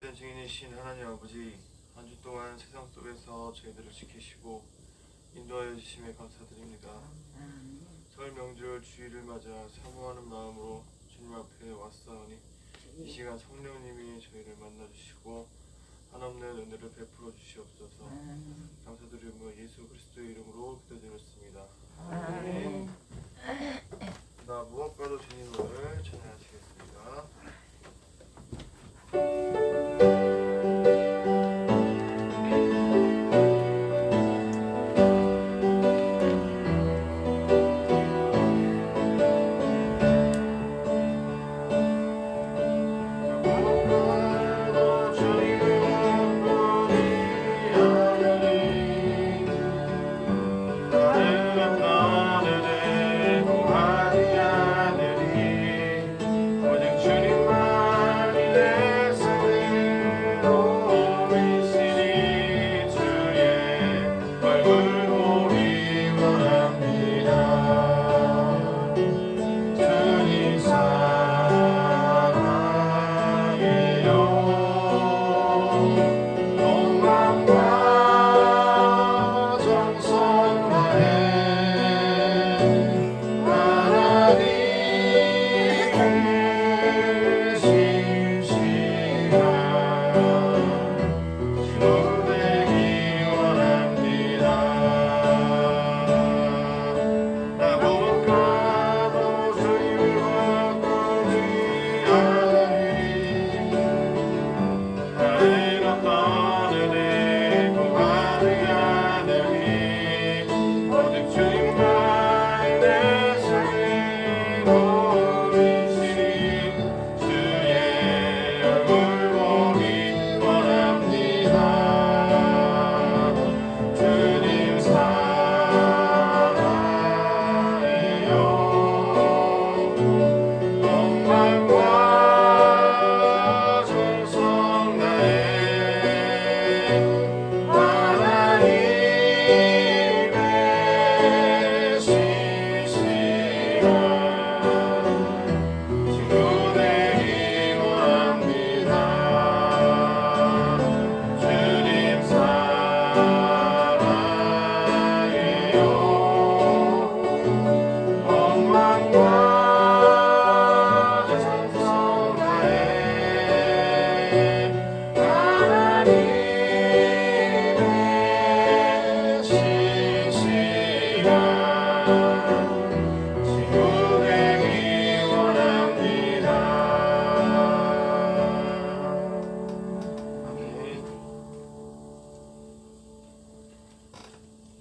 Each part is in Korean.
증인이신 하나님 아버지, 한 주 동안 세상 속에서 저희들을 지키시고 인도하여 주심에 감사드립니다. 설 명절 주일을 맞아 사모하는 마음으로 주님 앞에 왔사오니 이 시간 성령님이 저희를 만나주시고 한없는 은혜를 베풀어 주시옵소서. 감사드리며 예수 그리스도의 이름으로 기도드렸습니다. 아멘. 나 무엇과도 주님을 찬양하시겠습니다.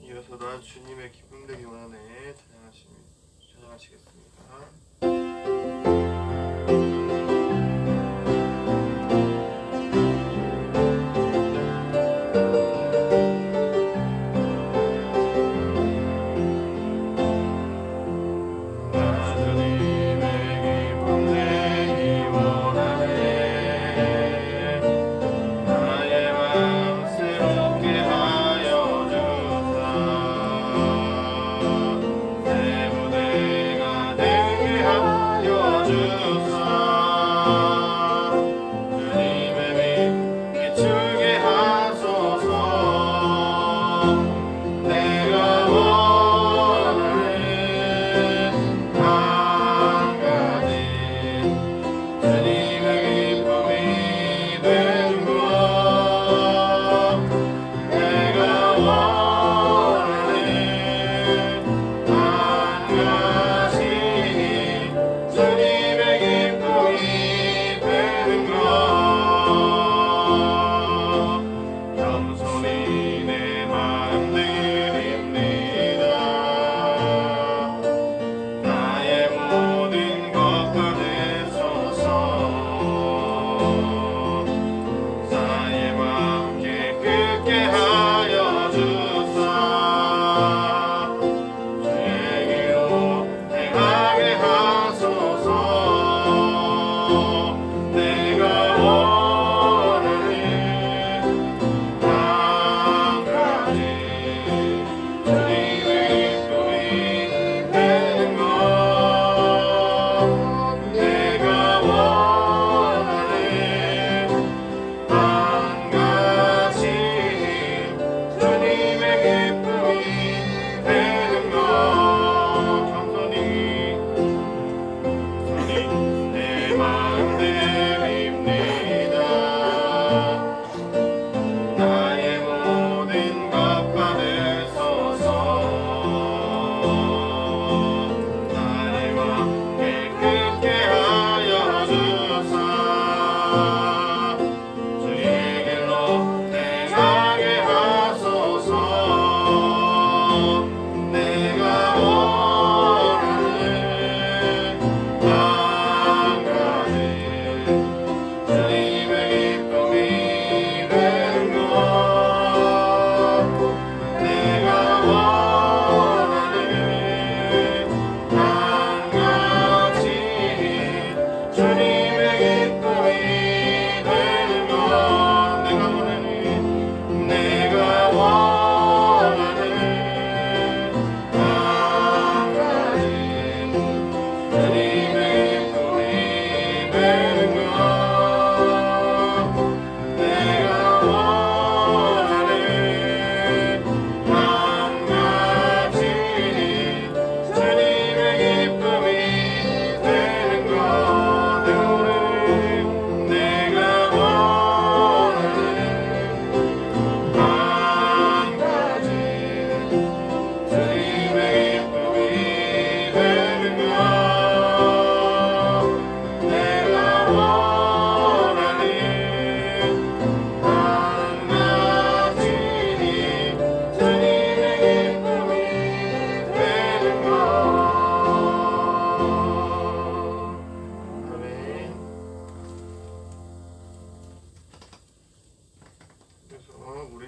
이어서 나 주님의 기쁨 되기 원하네 찬양하시겠습니다. 주사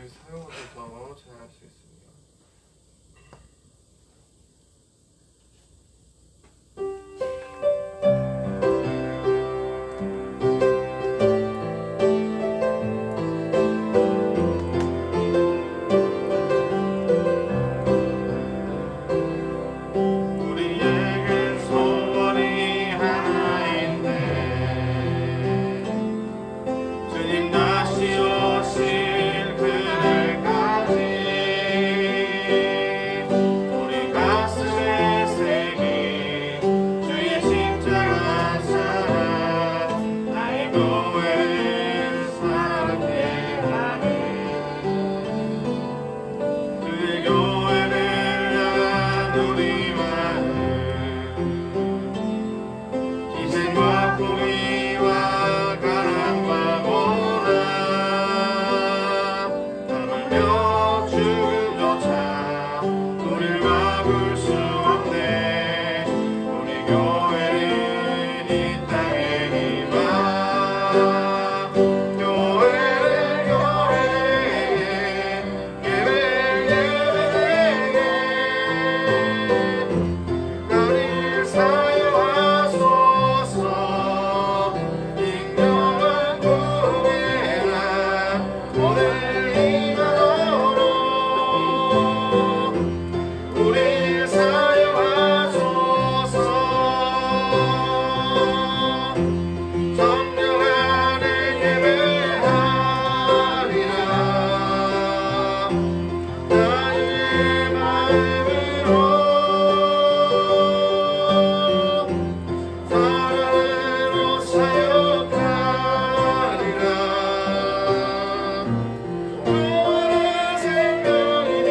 사용하셔서 진행할 수 있습니다. 우리에겐 소원이 하나인데 주님 다시 오실 그날까지 우리 가슴에 새긴 주의 십자가 사랑 나의 교회를 사랑해 하네 그의 교회를 향한 우리 희생과 포기와 가난과 고난 하물며 죽음조차 우릴 막을 수 없네 우리 교회는 이 땅의 희망 교회를 예배 나를 사용하소서 익명한 부흥회나 오늘 이 만으로 우릴 사용하소서 성령 안에 예배하리라 나의 마음으로 사랑으로 사역하리라 교회의 생명이니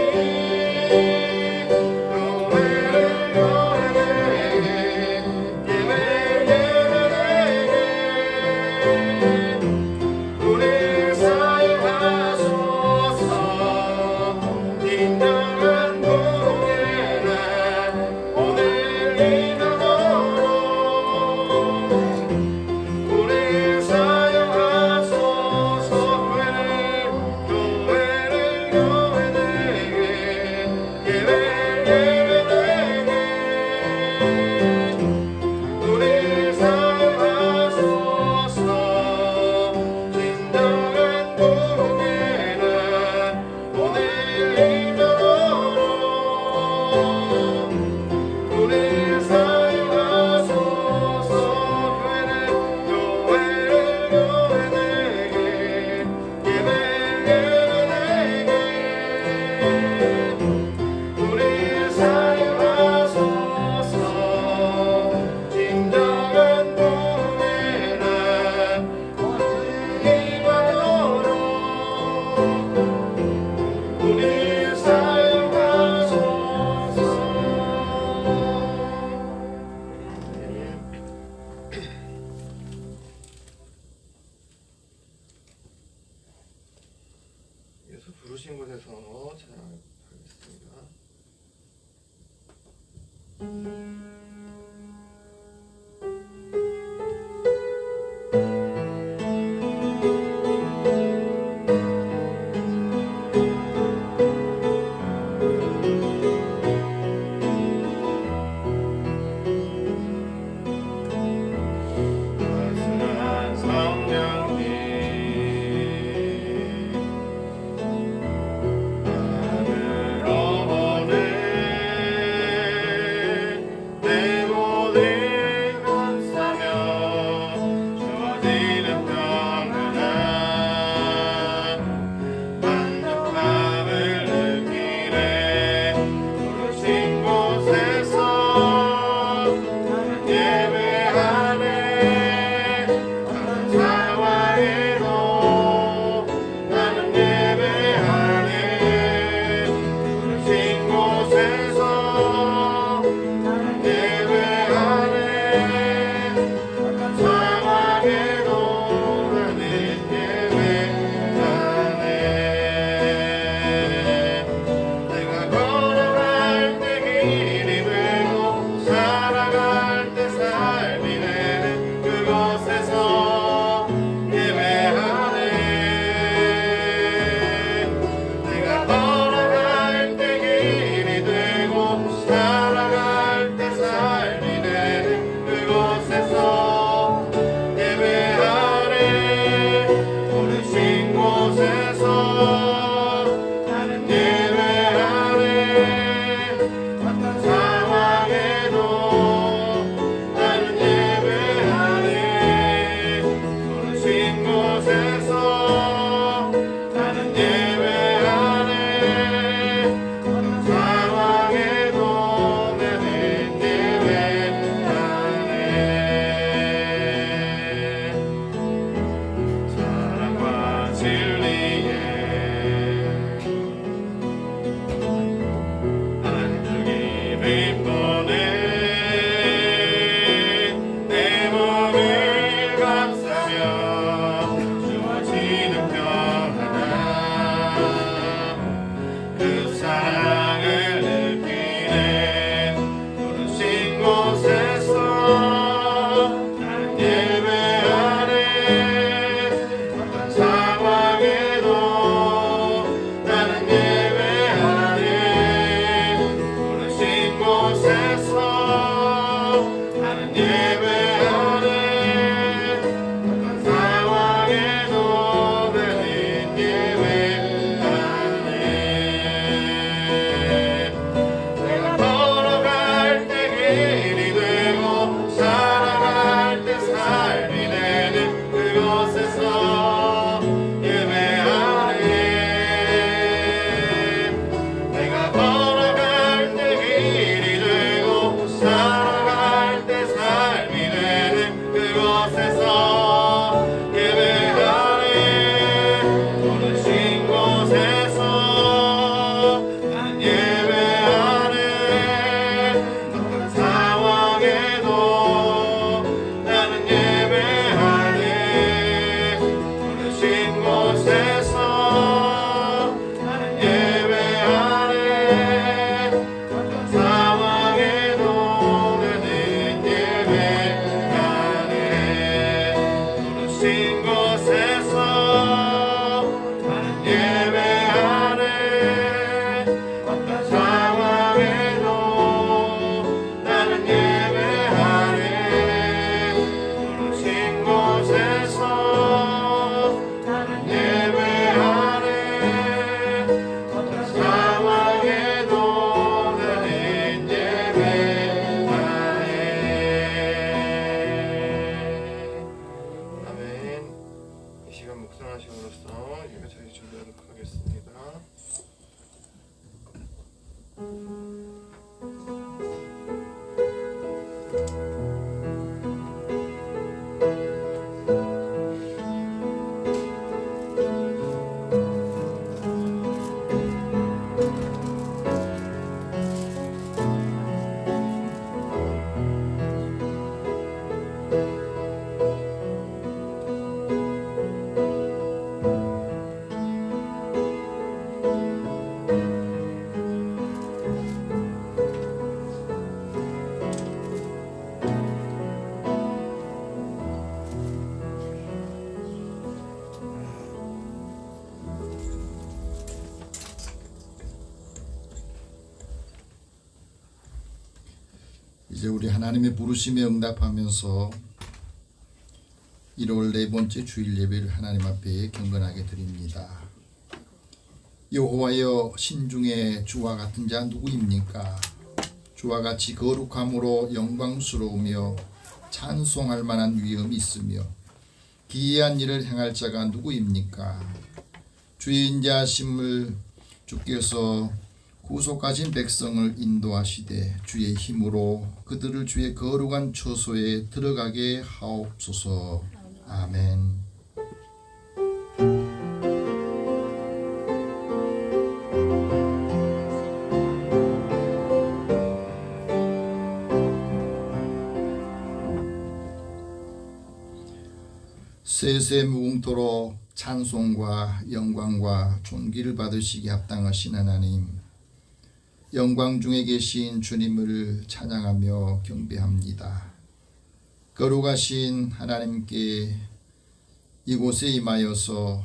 교회를 예배되게 우릴 사용하소서 인정한 부흥회나 오늘 이 나라로 우릴 사용하소서 교회를 교회되게 예배되게 우릴 사용하소서 진정한 부흥회나 오늘 이 나라로 우릴 사용하소서 교회를 교회되게 예배되게 우릴 사용하소서 진정한 부흥회나 오늘 이 만으로 우릴 사용하소서 이어서 부르신 곳에서 찬양하겠습니다. 따스한 성령님 안으로 보내 내 진리에 안주기 빈번에 내 몸을 감싸며 주어지는 평안함 그 사랑을 느끼네 부르신 곳에서 나는 예배하네 어떤 상황에도 나는 예배하네 부르신 곳에서 나는 예배하네 어떤 상황에도 나는 예배하네 내가 걸어갈 때 길이 되고 살아갈 때 삶이 되는 그곳에서 예배하네 내가 걸어갈 때 길이 되고 살아갈 때 삶이 되는 그곳에서 예배하네 부르신 곳에서 나는 예배하네 어떤 상황에도 나는 예배하네 부르신 곳에서 나는 예배하네 어떤 상황에도 나는 예배하네 부르신 곳에서 나는 예배하네 어떤 상황에도 나는 예배하네 부르신 곳에서 나는 예배하네 어떤 상황에도 나는 예배하네 아멘. 이 시간 묵상하심으로써 예배자리 준비하도록 하겠습니다. 이제 우리 하나님의 부르심에 응답하면서 1월 네 번째 주일 예배를 하나님 앞에 경건하게 드립니다. 여호와여 신중에 주와 같은 자 누구입니까? 주와 같이 거룩함으로 영광스러우며 찬송할 만한 위엄이 있으며 기이한 일을 행할 자가 누구입니까? 주의 인자하심을 주께서 구속하신 백성을 인도하시되 주의 힘으로 그들을 주의 거룩한 처소에 들어가게 하옵소서. 아멘. 세세 무궁토록 찬송과 영광과 존귀를 받으시기 합당하신 하나님, 영광 중에 계신 주님을 찬양하며 경배합니다. 거룩하신 하나님께 이곳에 임하여서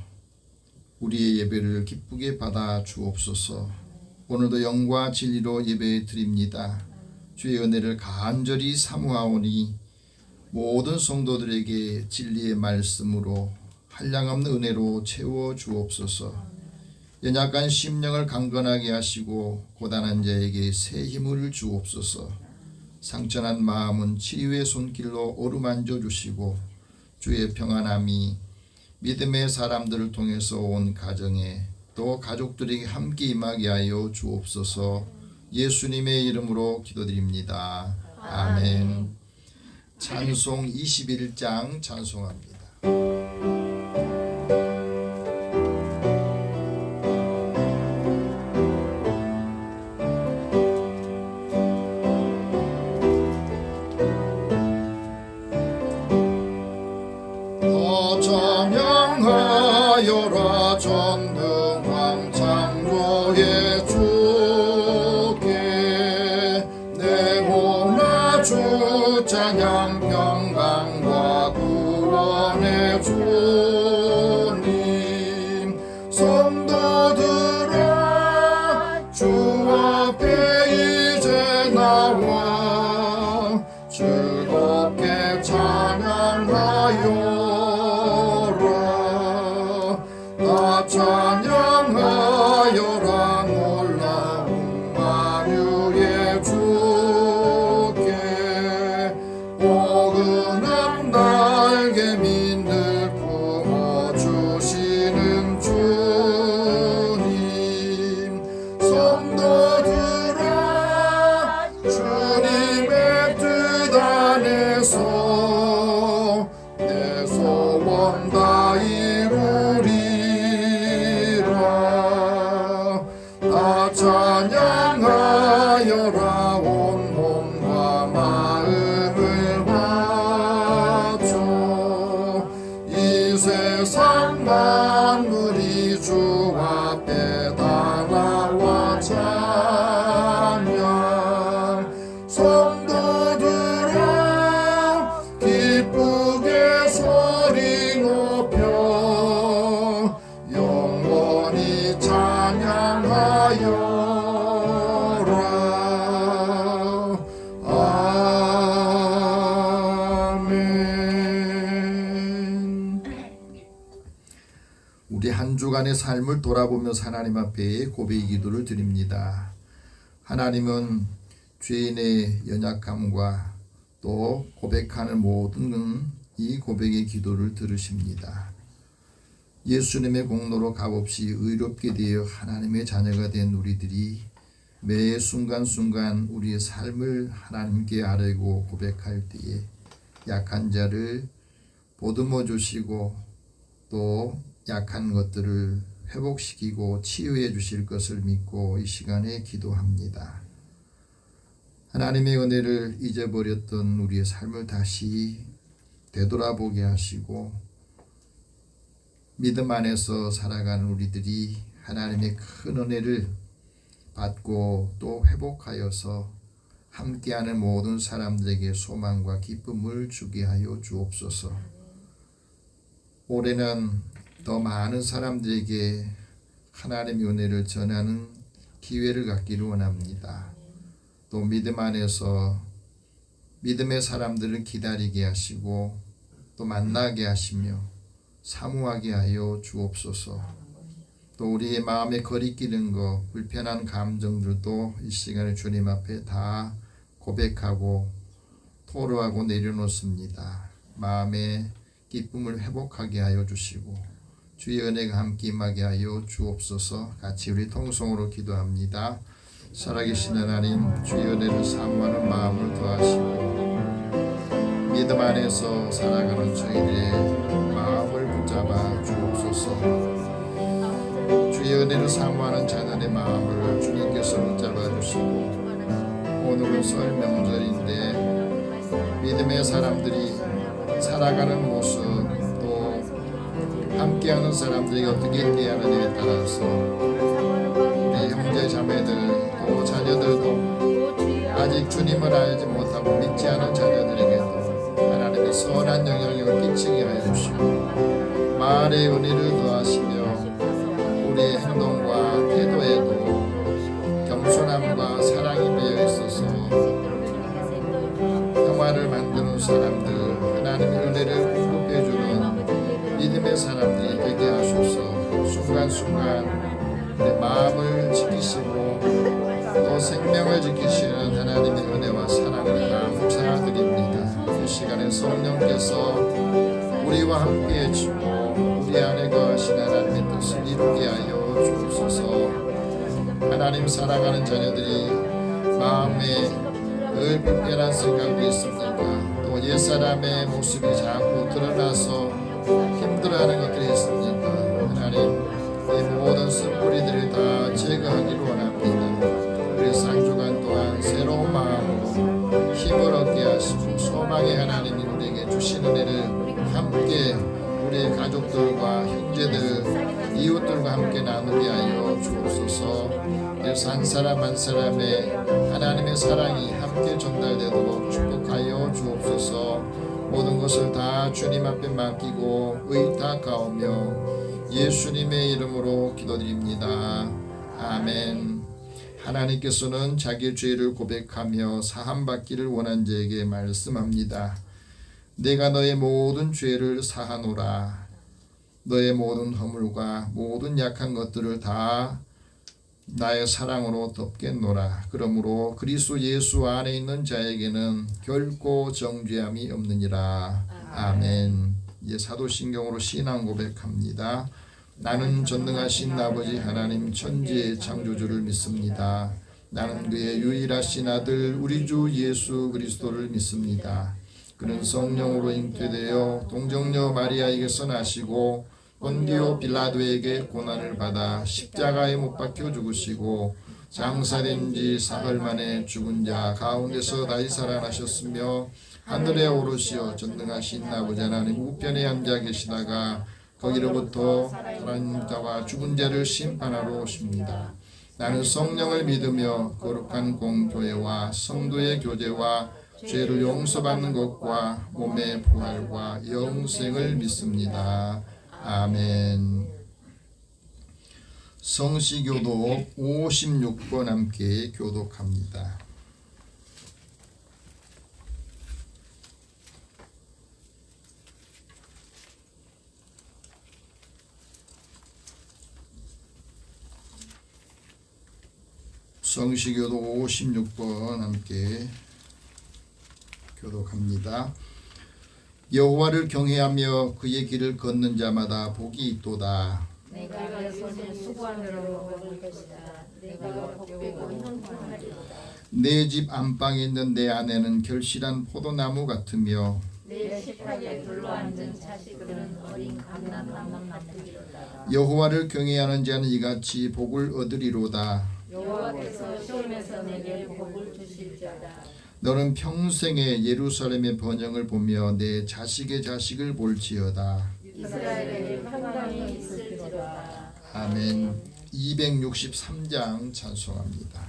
우리의 예배를 기쁘게 받아 주옵소서. 오늘도 영과 진리로 예배 드립니다. 주의 은혜를 간절히 사모하오니 모든 성도들에게 진리의 말씀으로 한량없는 은혜로 채워 주옵소서. 연약한 심령을 강건하게 하시고 고단한 자에게 새 힘을 주옵소서. 상처난 마음은 치유의 손길로 어루만져 주시고 주의 평안함이 믿음의 사람들을 통해서 온 가정에 또 가족들에게 함께 임하게 하여 주옵소서. 예수님의 이름으로 기도드립니다. 아멘. 찬송 21장 찬송합니다. 전능왕 창조의 주께 내 몸아 주 찬양 평강과 구원의 주님 성도들아 주 앞에 이제 나와 즐겁게 찬양하여라 나 찬양하여라 놀라운 만유의 주께 포근한 날개 민들 품어주시는 주님 성도들아 주님의 뜻 안에서 내 소원 다 이루리라 나 찬양하여라 온 몸과 마음을 바쳐 이 세상 만물이 주 앞에 다 나와 찬양 성도들아 기쁘게 소리 높여 영원히 찬양하여라 아멘. 우리 한 주간의 삶을 돌아보면서 하나님 앞에 고백의 기도를 드립니다. 하나님은 죄인의 연약함과 또 고백하는 모든 이 고백의 기도를 들으십니다. 예수님의 공로로 값없이 의롭게 되어 하나님의 자녀가 된 우리들이 매 순간순간 우리의 삶을 하나님께 아뢰고 고백할 때에 약한 자를 보듬어 주시고 또 약한 것들을 회복시키고 치유해 주실 것을 믿고 이 시간에 기도합니다. 하나님의 은혜를 잊어버렸던 우리의 삶을 다시 되돌아보게 하시고 믿음 안에서 살아가는 우리들이 하나님의 큰 은혜를 받고 또 회복하여서 함께하는 모든 사람들에게 소망과 기쁨을 주게 하여 주옵소서. 올해는 더 많은 사람들에게 하나님의 은혜를 전하는 기회를 갖기를 원합니다. 또 믿음 안에서 믿음의 사람들을 기다리게 하시고 또 만나게 하시며 사모하게 하여 주옵소서. 또 우리의 마음에 거리끼는 것, 불편한 감정들도 이 시간에 주님 앞에 다 고백하고 토로하고 내려놓습니다. 마음의 기쁨을 회복하게 하여 주시고 주의 은혜가 함께 임하게 하여 주옵소서. 같이 우리 통성으로 기도합니다. 살아계신 하나님, 주의 은혜를 사모하는 마음을 더하시고 믿음 안에서 살아가는 저희들의 마음을 붙잡아 주옵소서. 주의 은혜를 사모하는 자녀의 마음을 주님께서 붙잡아 주시고 오늘은 설 명절인데 믿음의 사람들이 살아가는 모습 또 함께하는 사람들이 어떻게 대하느냐에 따라서 우리 형제 자매들 또 자녀들도 아직 주님을 알지 못하고 믿지 않은 자녀들에게도 하나님의 선한 영향력을 끼치게 하여 주시고 말의 은혜를 더하시며 우리의 행동과 태도에도 겸손함과 사랑이 배어 있어서 평화를 만드는 사람들, 하나님의 은혜를 공급해주는 믿음의 사람들이 되게 하소서. 순간순간 내 마음을 지키시고 또 생명을 지키시는 하나님의 은혜와 사랑을 감사드립니다. 이 시간에 성령께서 우리와 함께 해주고 우리 안에 거하신 하나님의 뜻을 이루게 하여 주옵소서. 하나님 사랑하는 자녀들이 마음에 늘 불편한 생각이 있습니까? 또 옛사람의 모습이 자꾸 드러나서 힘들어하는 것들이 있습니까? 하나님 이 모든 쓴뿌리들을 다 제거하기를 원합니다. 그래서 한 주간 동안 새로운 마음으로 힘을 얻게 하시고 소망의 하나님이 우리에게 주시는 은혜를 함께 우리의 가족들과 형제들 이웃들과 함께 나누게 하여 주옵소서. 그래서 한 사람 한 사람의 하나님의 사랑이 함께 전달되도록 축복하여 주옵소서. 모든 것을 다 주님 앞에 맡기고 의탁하오며 예수님의 이름으로 기도드립니다. 아멘. 하나님께서는 자기 죄를 고백하며 사함받기를 원한 자에게 말씀합니다. 내가 너의 모든 죄를 사하노라. 너의 모든 허물과 모든 약한 것들을 다 나의 사랑으로 덮겠노라. 그러므로 그리스도 예수 안에 있는 자에게는 결코 정죄함이 없느니라. 아멘. 이제 사도신경으로 신앙 고백합니다. 나는 전능하신 아버지 하나님 천지의 창조주를 믿습니다. 나는 그의 유일하신 아들 우리 주 예수 그리스도를 믿습니다. 그는 성령으로 잉태되어 동정녀 마리아에게서 나시고 본디오 빌라도에게 고난을 받아 십자가에 못 박혀 죽으시고 장사된 지 사흘 만에 죽은 자 가운데서 다시 살아나셨으며 하늘에 오르시어 전능하신 아버지 하나님 우편에 앉아 계시다가 거기로부터 살아있는 자와 죽은 자를 심판하러 오십니다. 나는 성령을 믿으며 거룩한 공교회와 성도의 교제와 죄를 용서받는 것과 몸의 부활과 영생을 믿습니다. 아멘. 성시교도 56번 함께 교독합니다. 성시교도 56번 함께 교독합니다. 여호와를 경외하며 그의 길을 걷는 자마다 복이 있도다. 내가 내 손에 수고함으로 먹을 것이다. 내가 복되고 형통하리로다. 내 집 안방에 있는 내 아내는 결실한 포도나무 같으며 내 식탁에 둘러앉은 자식들은 어린 감람나무 같으리로다. 여호와를 경외하는 자는 이같이 복을 얻으리로다. 여호와께서 시온에서 내게 복을 주실지어다. 너는 평생에 예루살렘의 번영을 보며 내 자식의 자식을 볼지어다. 이스라엘에 평강이 있을지로다. 아멘. 263장 찬송합니다.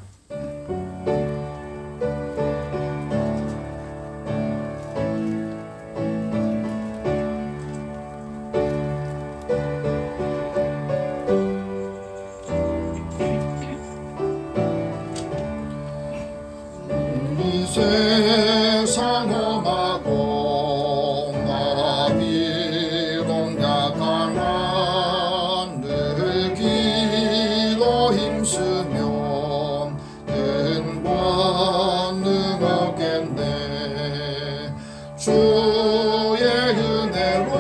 세상 험하고 나비론 약한 하늘 기도 힘쓰면 큰 권능 얻겠네. 주의 은혜로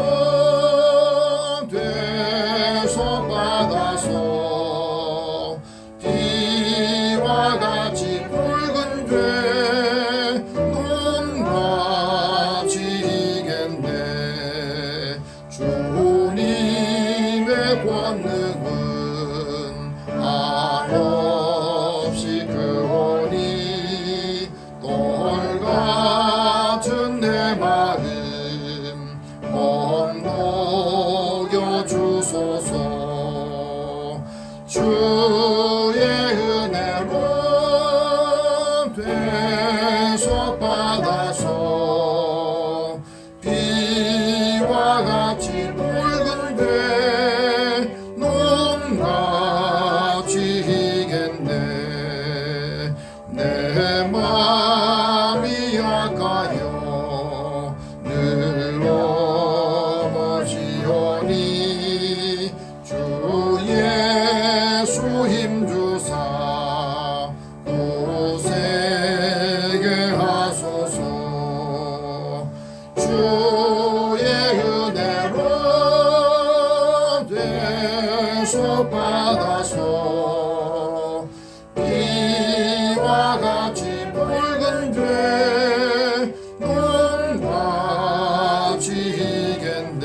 대속받아서 비와 같이 붉은 죄 주님의 권능은 한없이 크오니 돌같은 내 마음 몸녹여 주소서. 주의 은혜로 대속받아서 비와 같이 붉은 배 눈같이 희겠네. 내 맘이 약하여 늘 넘어지오니 주 예수 힘주사 굳세게 하소서. 주의 은혜로 대속받아서 비와 같이 붉은 죄 눈같이 희겠네.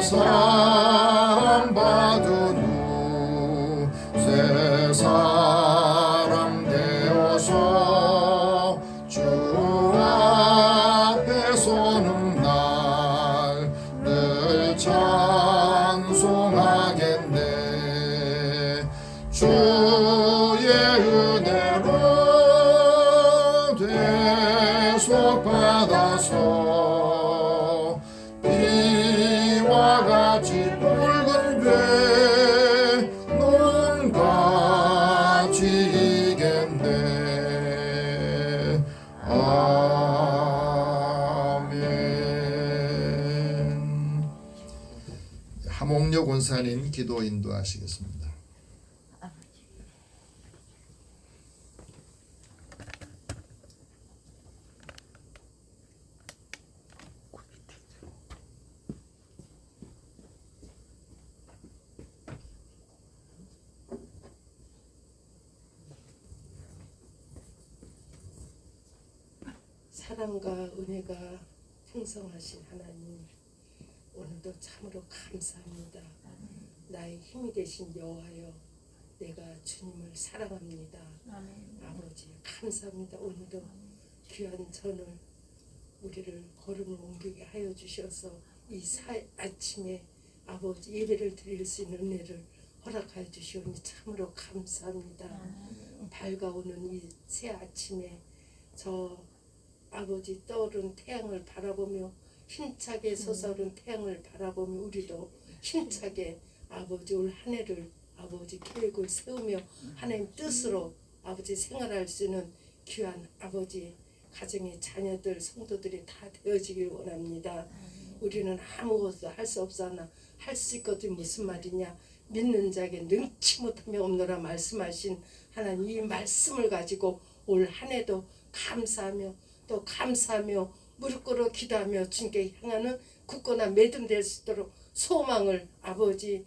죄사함 받은 후 새 사람 되어서 주 앞에 서는 날 늘 찬송하리로다. 눈같이 붉은 배 눈같이 이겠네. 아멘. 하몽여 권사님 기도 인도하시겠습니다. 사랑과 은혜가 풍성하신 하나님, 오늘도 참으로 감사합니다. 나의 힘이 되신 여호와여, 내가 주님을 사랑합니다. 아버지 감사합니다. 오늘도 귀한 전을 우리를 걸음을 옮기게 하여 주셔서 이 아침에 아버지 예배를 드릴 수 있는 은혜를 허락하여 주시오니 참으로 감사합니다. 밝아오는 이 새 아침에 저 아버지 떠오른 태양을 바라보며 힘차게 솟아오른 태양을 바라보며 우리도 힘차게 아버지 올 한 해를 아버지 계획을 세우며 하나님 뜻으로 아버지 생활할 수 있는 귀한 아버지 가정의 자녀들 성도들이 다 되어지길 원합니다. 우리는 아무것도 할 수 없사나 할 수 있거든 무슨 말이냐, 믿는 자에게 능치 못하며 없노라 말씀하신 하나님 이 말씀을 가지고 올 한 해도 감사하며 또 감사하며 무릎 꿇어 기도하며 주님께 향하는 굳건한 믿음 될 수 있도록 소망을 아버지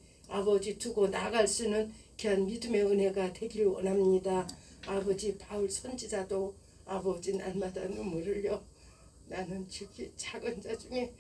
두고 나갈 수 있는 귀한 믿음의 은혜가 되기를 원합니다. 아버지 바울 선지자도 아버지 날마다 눈물을 흘려 나는 죽기 작은 자 중에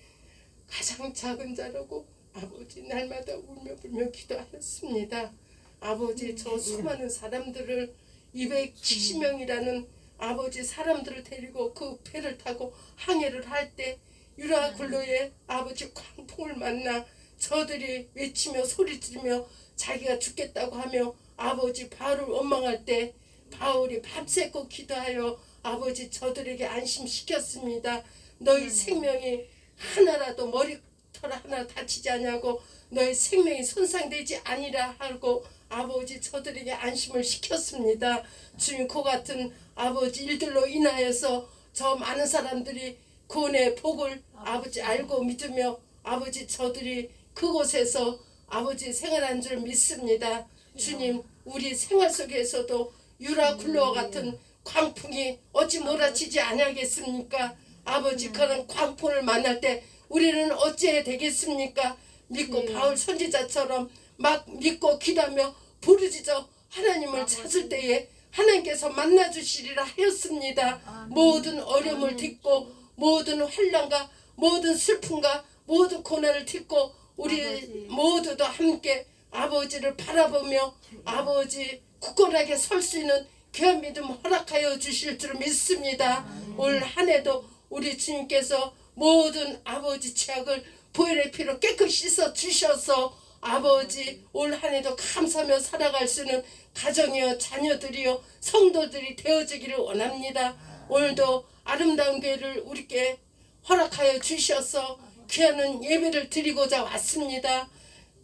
가장 작은 자라고 아버지 날마다 울며 불며 기도하였습니다. 아버지 저 수많은 사람들을 270명이라는 아버지 사람들을 데리고 그 배를 타고 항해를 할 때 유라 굴로에 아버지 광풍을 만나 저들이 외치며 소리 지르며 자기가 죽겠다고 하며 아버지 바울을 원망할 때 바울이 밤새고 기도하여 아버지 저들에게 안심시켰습니다. 너희 생명이 하나라도 머리털 하나 다치지 아니하고 너희 생명이 손상되지 아니라 하고 아버지 저들에게 안심을 시켰습니다. 주님 그 같은 아버지 일들로 인하여서 저 많은 사람들이 구원의 복을 아버지 알고 믿으며 아버지 저들이 그곳에서 아버지 생활한 줄 믿습니다. 주님 우리 생활 속에서도 유라 굴로와 같은 광풍이 어찌 몰아치지 아니하겠습니까? 아버지 그런 광풍을 만날 때 우리는 어찌해야 되겠습니까? 믿고 바울 선지자처럼 막 믿고 기도하며 부르짖어 하나님을 찾을 때에 하나님께서 만나주시리라 하였습니다. 모든 어려움을 딛고 모든 환난과 모든 슬픔과 모든 고난을 딛고 우리 모두도 함께 아버지를 바라보며 아버지 굳건하게 설 수 있는 귀한 믿음 허락하여 주실 줄 믿습니다. 올 한 해도 우리 주님께서 모든 아버지 죄악을 보혈의 피로 깨끗이 씻어 주셔서 아버지 올 한 해도 감사하며 살아갈 수 있는 가정이여 자녀들이여 성도들이 되어지기를 원합니다. 오늘도 아름다운 교회를 우리께 허락하여 주셔서 귀한 예배를 드리고자 왔습니다.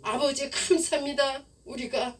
아버지 감사합니다. 우리가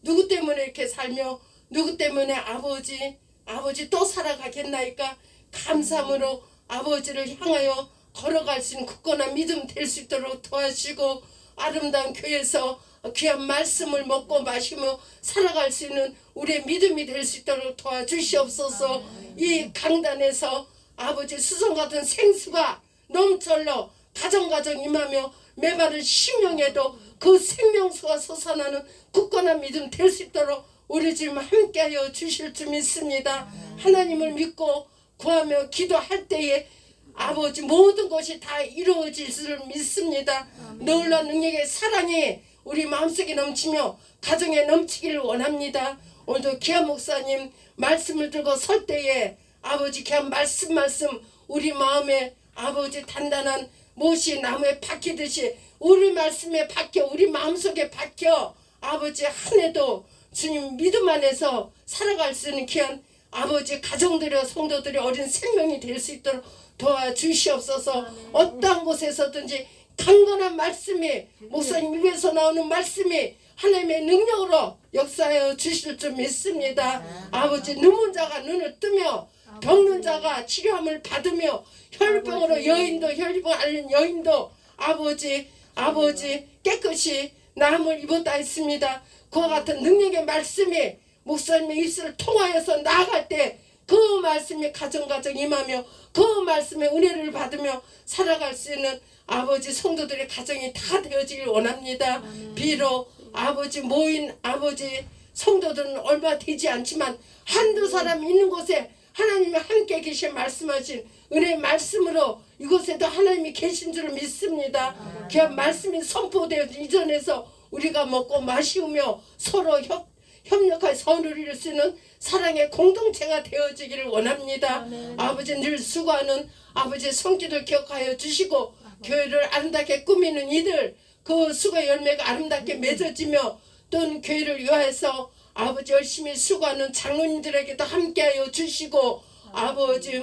누구 때문에 이렇게 살며 누구 때문에 아버지 또 살아가겠나이까 감사함으로 아버지를 향하여 걸어갈 수 있는 굳건한 믿음 될 수 있도록 도와주시고 아름다운 교회에서 귀한 말씀을 먹고 마시며 살아갈 수 있는 우리의 믿음이 될 수 있도록 도와주시옵소서. 이 강단에서 아버지 수송 같은 생수가 넘쳐흘러 가정가정 임하며 메마른 심령에도 그 생명수가 솟아나는 굳건한 믿음 될 수 있도록 우리 주님 함께하여 주실 줄 믿습니다. 하나님을 믿고 구하며 기도할 때에 아버지 모든 것이 다 이루어질 줄 믿습니다. 놀라운 능력의 사랑이 우리 마음속에 넘치며 가정에 넘치기를 원합니다. 오늘도 귀한 목사님 말씀을 들고 설 때에 아버지 귀한 말씀 우리 마음에 아버지 단단한 못이 나무에 박히듯이 우리 말씀에 박혀 우리 마음속에 박혀 아버지 한 해도 주님 믿음 안에서 살아갈 수 있는 귀한 아버지 가정들이여 성도들이 어린 생명이 될 수 있도록 도와주시옵소서. 어떠한 곳에서든지 강건한 말씀이 목사님 입에서 나오는 말씀이 하나님의 능력으로 역사하여 주실 줄 믿습니다. 아버지 눈먼 자가 눈을 뜨며 병든 자가 치료함을 받으며 혈병으로 여인도 혈병 앓는 여인도 아버지 깨끗이 나음을 입었다 했습니다. 그와 같은 능력의 말씀이 목사님의 입술을 통하여서 나아갈 때 그 말씀이 가정 임하며 그 말씀의 은혜를 받으며 살아갈 수 있는 아버지 성도들의 가정이 다 되어지길 원합니다. 비록 아버지 모인 아버지 성도들은 얼마 되지 않지만 한두 사람 있는 곳에 하나님이 함께 계신 말씀하신 은혜의 말씀으로 이곳에도 하나님이 계신 줄 믿습니다. 그 말씀이 선포되어 이전에서 우리가 먹고 마시며 서로 협력하여 선을 이룰 수 있는 사랑의 공동체가 되어지기를 원합니다. 아버지 늘 수고하는 아버지의 손길을 기억하여 주시고 교회를 아름답게 꾸미는 이들 그 수고의 열매가 아름답게 맺어지며 또 교회를 위하여서 아버지 열심히 수고하는 장로님들에게도 함께하여 주시고 아버지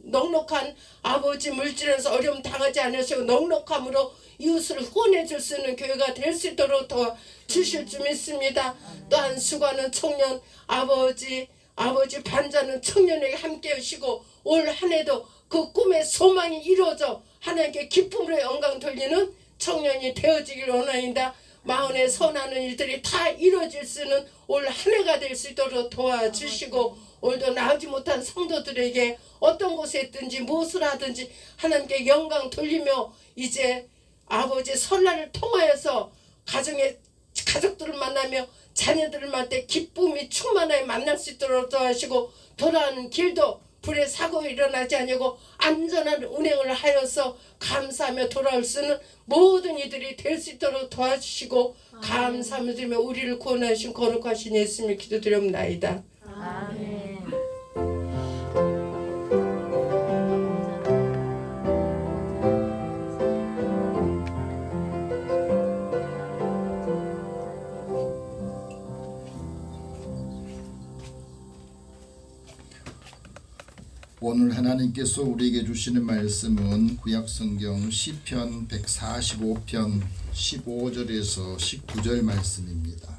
넉넉한 아버지 물질에서 어려움 당하지 않으시고 넉넉함으로 이웃을 후원해 줄 수 있는 교회가 될 수 있도록 도와주실 줄 믿습니다. 또한 수고하는 청년 아버지 반자는 청년에게 함께 하시고 올 한 해도 그 꿈의 소망이 이루어져 하나님께 기쁨으로 영광 돌리는 청년이 되어지길 원하입니다. 마흔에 선하는 일들이 다 이루어질 수 있는 올 한 해가 될 수 있도록 도와주시고 오늘도 나오지 못한 성도들에게 어떤 곳에 있든지 무엇을 하든지 하나님께 영광 돌리며 이제 아버지 설날을 통하여서 가족들을 만나며 자녀들을 만날 때 기쁨이 충만하게 만날 수 있도록 도와주시고 돌아가는 길도 불에 사고 일어나지 않고 안전한 운행을 하여서 감사하며 돌아올 수 있는 모든 이들이 될 수 있도록 도와주시고 감사함을 드리며 우리를 구원하신 거룩하신 예수님을 기도드립나이다. 아멘. 오늘 하나님께서 우리에게 주시는 말씀은 구약성경 시편 145편 15절에서 19절 말씀입니다.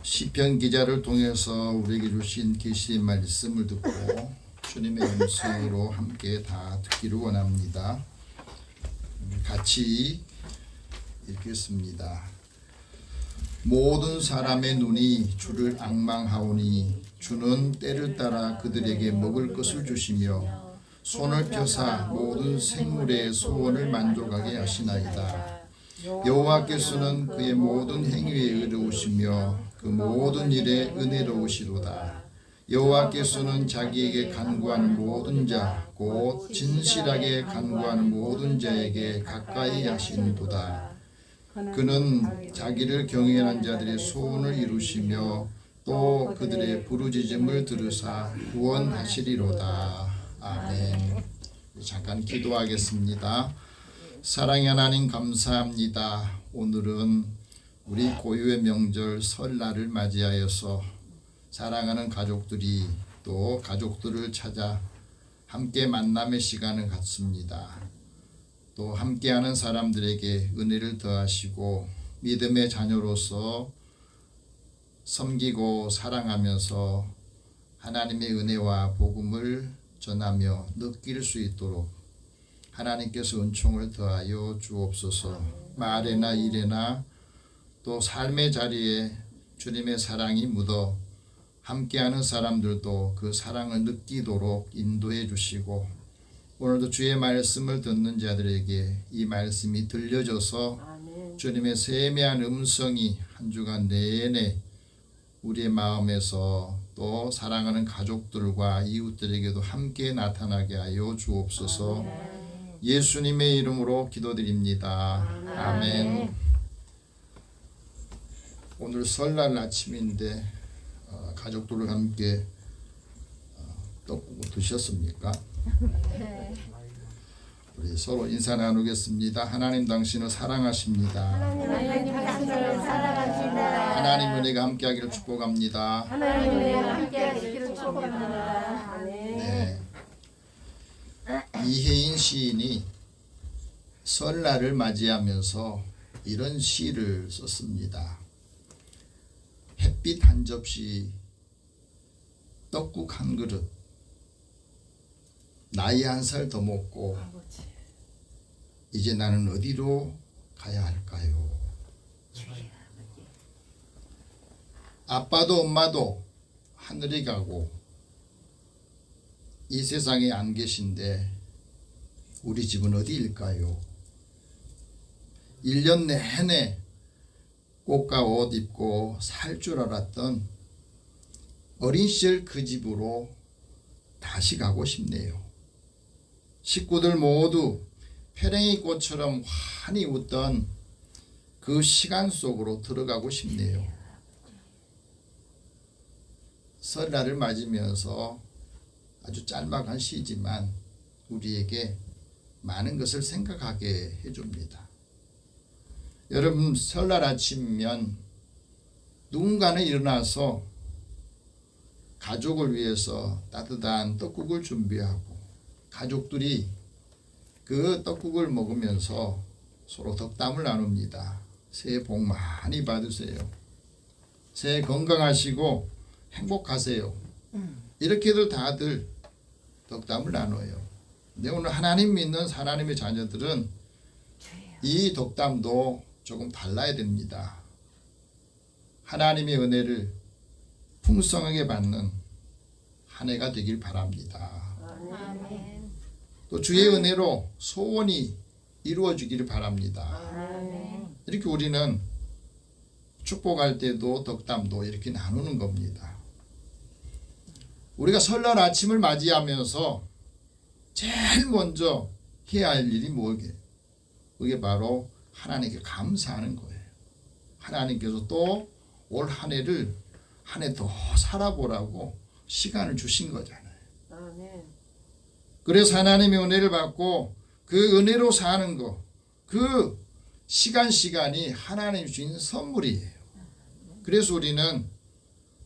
시편 기자를 통해서 우리에게 주신 계시의 말씀을 듣고 주님의 음성으로 함께 다 듣기를 원합니다. 같이 읽겠습니다. 모든 사람의 눈이 주를 앙망하오니 주는 때를 따라 그들에게 먹을 것을 주시며 손을 펴사 모든 생물의 소원을 만족하게 하시나이다. 여호와께서는 그의 모든 행위에 의로우시며 그 모든 일에 은혜로우시도다. 여호와께서는 자기에게 간구하는 모든 자 곧 진실하게 간구하는 모든 자에게 가까이 하시는도다. 그는 자기를 경외하는 자들의 소원을 이루시며 또 그들의 부르짖음을 들으사 구원하시리로다. 아멘. 잠깐 기도하겠습니다. 사랑의 하나님 감사합니다. 오늘은 우리 고유의 명절 설날을 맞이하여서 사랑하는 가족들이 또 가족들을 찾아 함께 만남의 시간을 갖습니다. 또 함께하는 사람들에게 은혜를 더하시고 믿음의 자녀로서 섬기고 사랑하면서 하나님의 은혜와 복음을 전하며 느낄 수 있도록 하나님께서 은총을 더하여 주옵소서. 말에나 일에나 또 삶의 자리에 주님의 사랑이 묻어 함께하는 사람들도 그 사랑을 느끼도록 인도해 주시고 오늘도 주의 말씀을 듣는 자들에게 이 말씀이 들려져서 주님의 세미한 음성이 한 주간 내내 우리의 마음에서 또 사랑하는 가족들과 이웃들에게도 함께 나타나게 하여 주옵소서. 예수님의 이름으로 기도드립니다. 아멘. 오늘 설날 아침인데 가족들과 함께 떡국 드셨습니까? 우리 서로 인사 나누겠습니다. 하나님 당신을 사랑하십니다. 하나님 당신을 사랑하십니다. 하나님 은혜가 함께하기를 축복합니다. 하나님 은혜가 함께하기를 축복합니다. 아멘. 네. 이혜인 시인이 설날을 맞이하면서 이런 시를 썼습니다. 햇빛 한 접시, 떡국 한 그릇, 나이 한 살 더 먹고 이제 나는 어디로 가야 할까요? 아빠도 엄마도 하늘에 가고 이 세상에 안 계신데 우리 집은 어디일까요? 1년 내내 꽃가 옷 입고 살 줄 알았던 어린 시절 그 집으로 다시 가고 싶네요. 식구들 모두 페랭이 꽃처럼 환히 웃던 그 시간 속으로 들어가고 싶네요. 설날을 맞으면서 아주 짤막한 시지만 우리에게 많은 것을 생각하게 해줍니다. 여러분, 설날 아침이면 누군가는 일어나서 가족을 위해서 따뜻한 떡국을 준비하고 가족들이 그 떡국을 먹으면서 서로 덕담을 나눕니다. 새해 복 많이 받으세요. 새해 건강하시고 행복하세요. 이렇게들 다들 덕담을 나눠요. 근데 오늘 하나님 믿는 하나님의 자녀들은 이 덕담도 조금 달라야 됩니다. 하나님의 은혜를 풍성하게 받는 한 해가 되길 바랍니다. 아멘. 또 주의 은혜로 소원이 이루어지기를 바랍니다. 아멘. 이렇게 우리는 축복할 때도 덕담도 이렇게 나누는 겁니다. 우리가 설날 아침을 맞이하면서 제일 먼저 해야 할 일이 뭐게? 그게 바로 하나님께 감사하는 거예요. 하나님께서 또 올 한 해를 한 해 더 살아보라고 시간을 주신 거잖아요. 아멘. 그래서 하나님의 은혜를 받고 그 은혜로 사는 거, 그 시간이 하나님이 주신 선물이에요. 그래서 우리는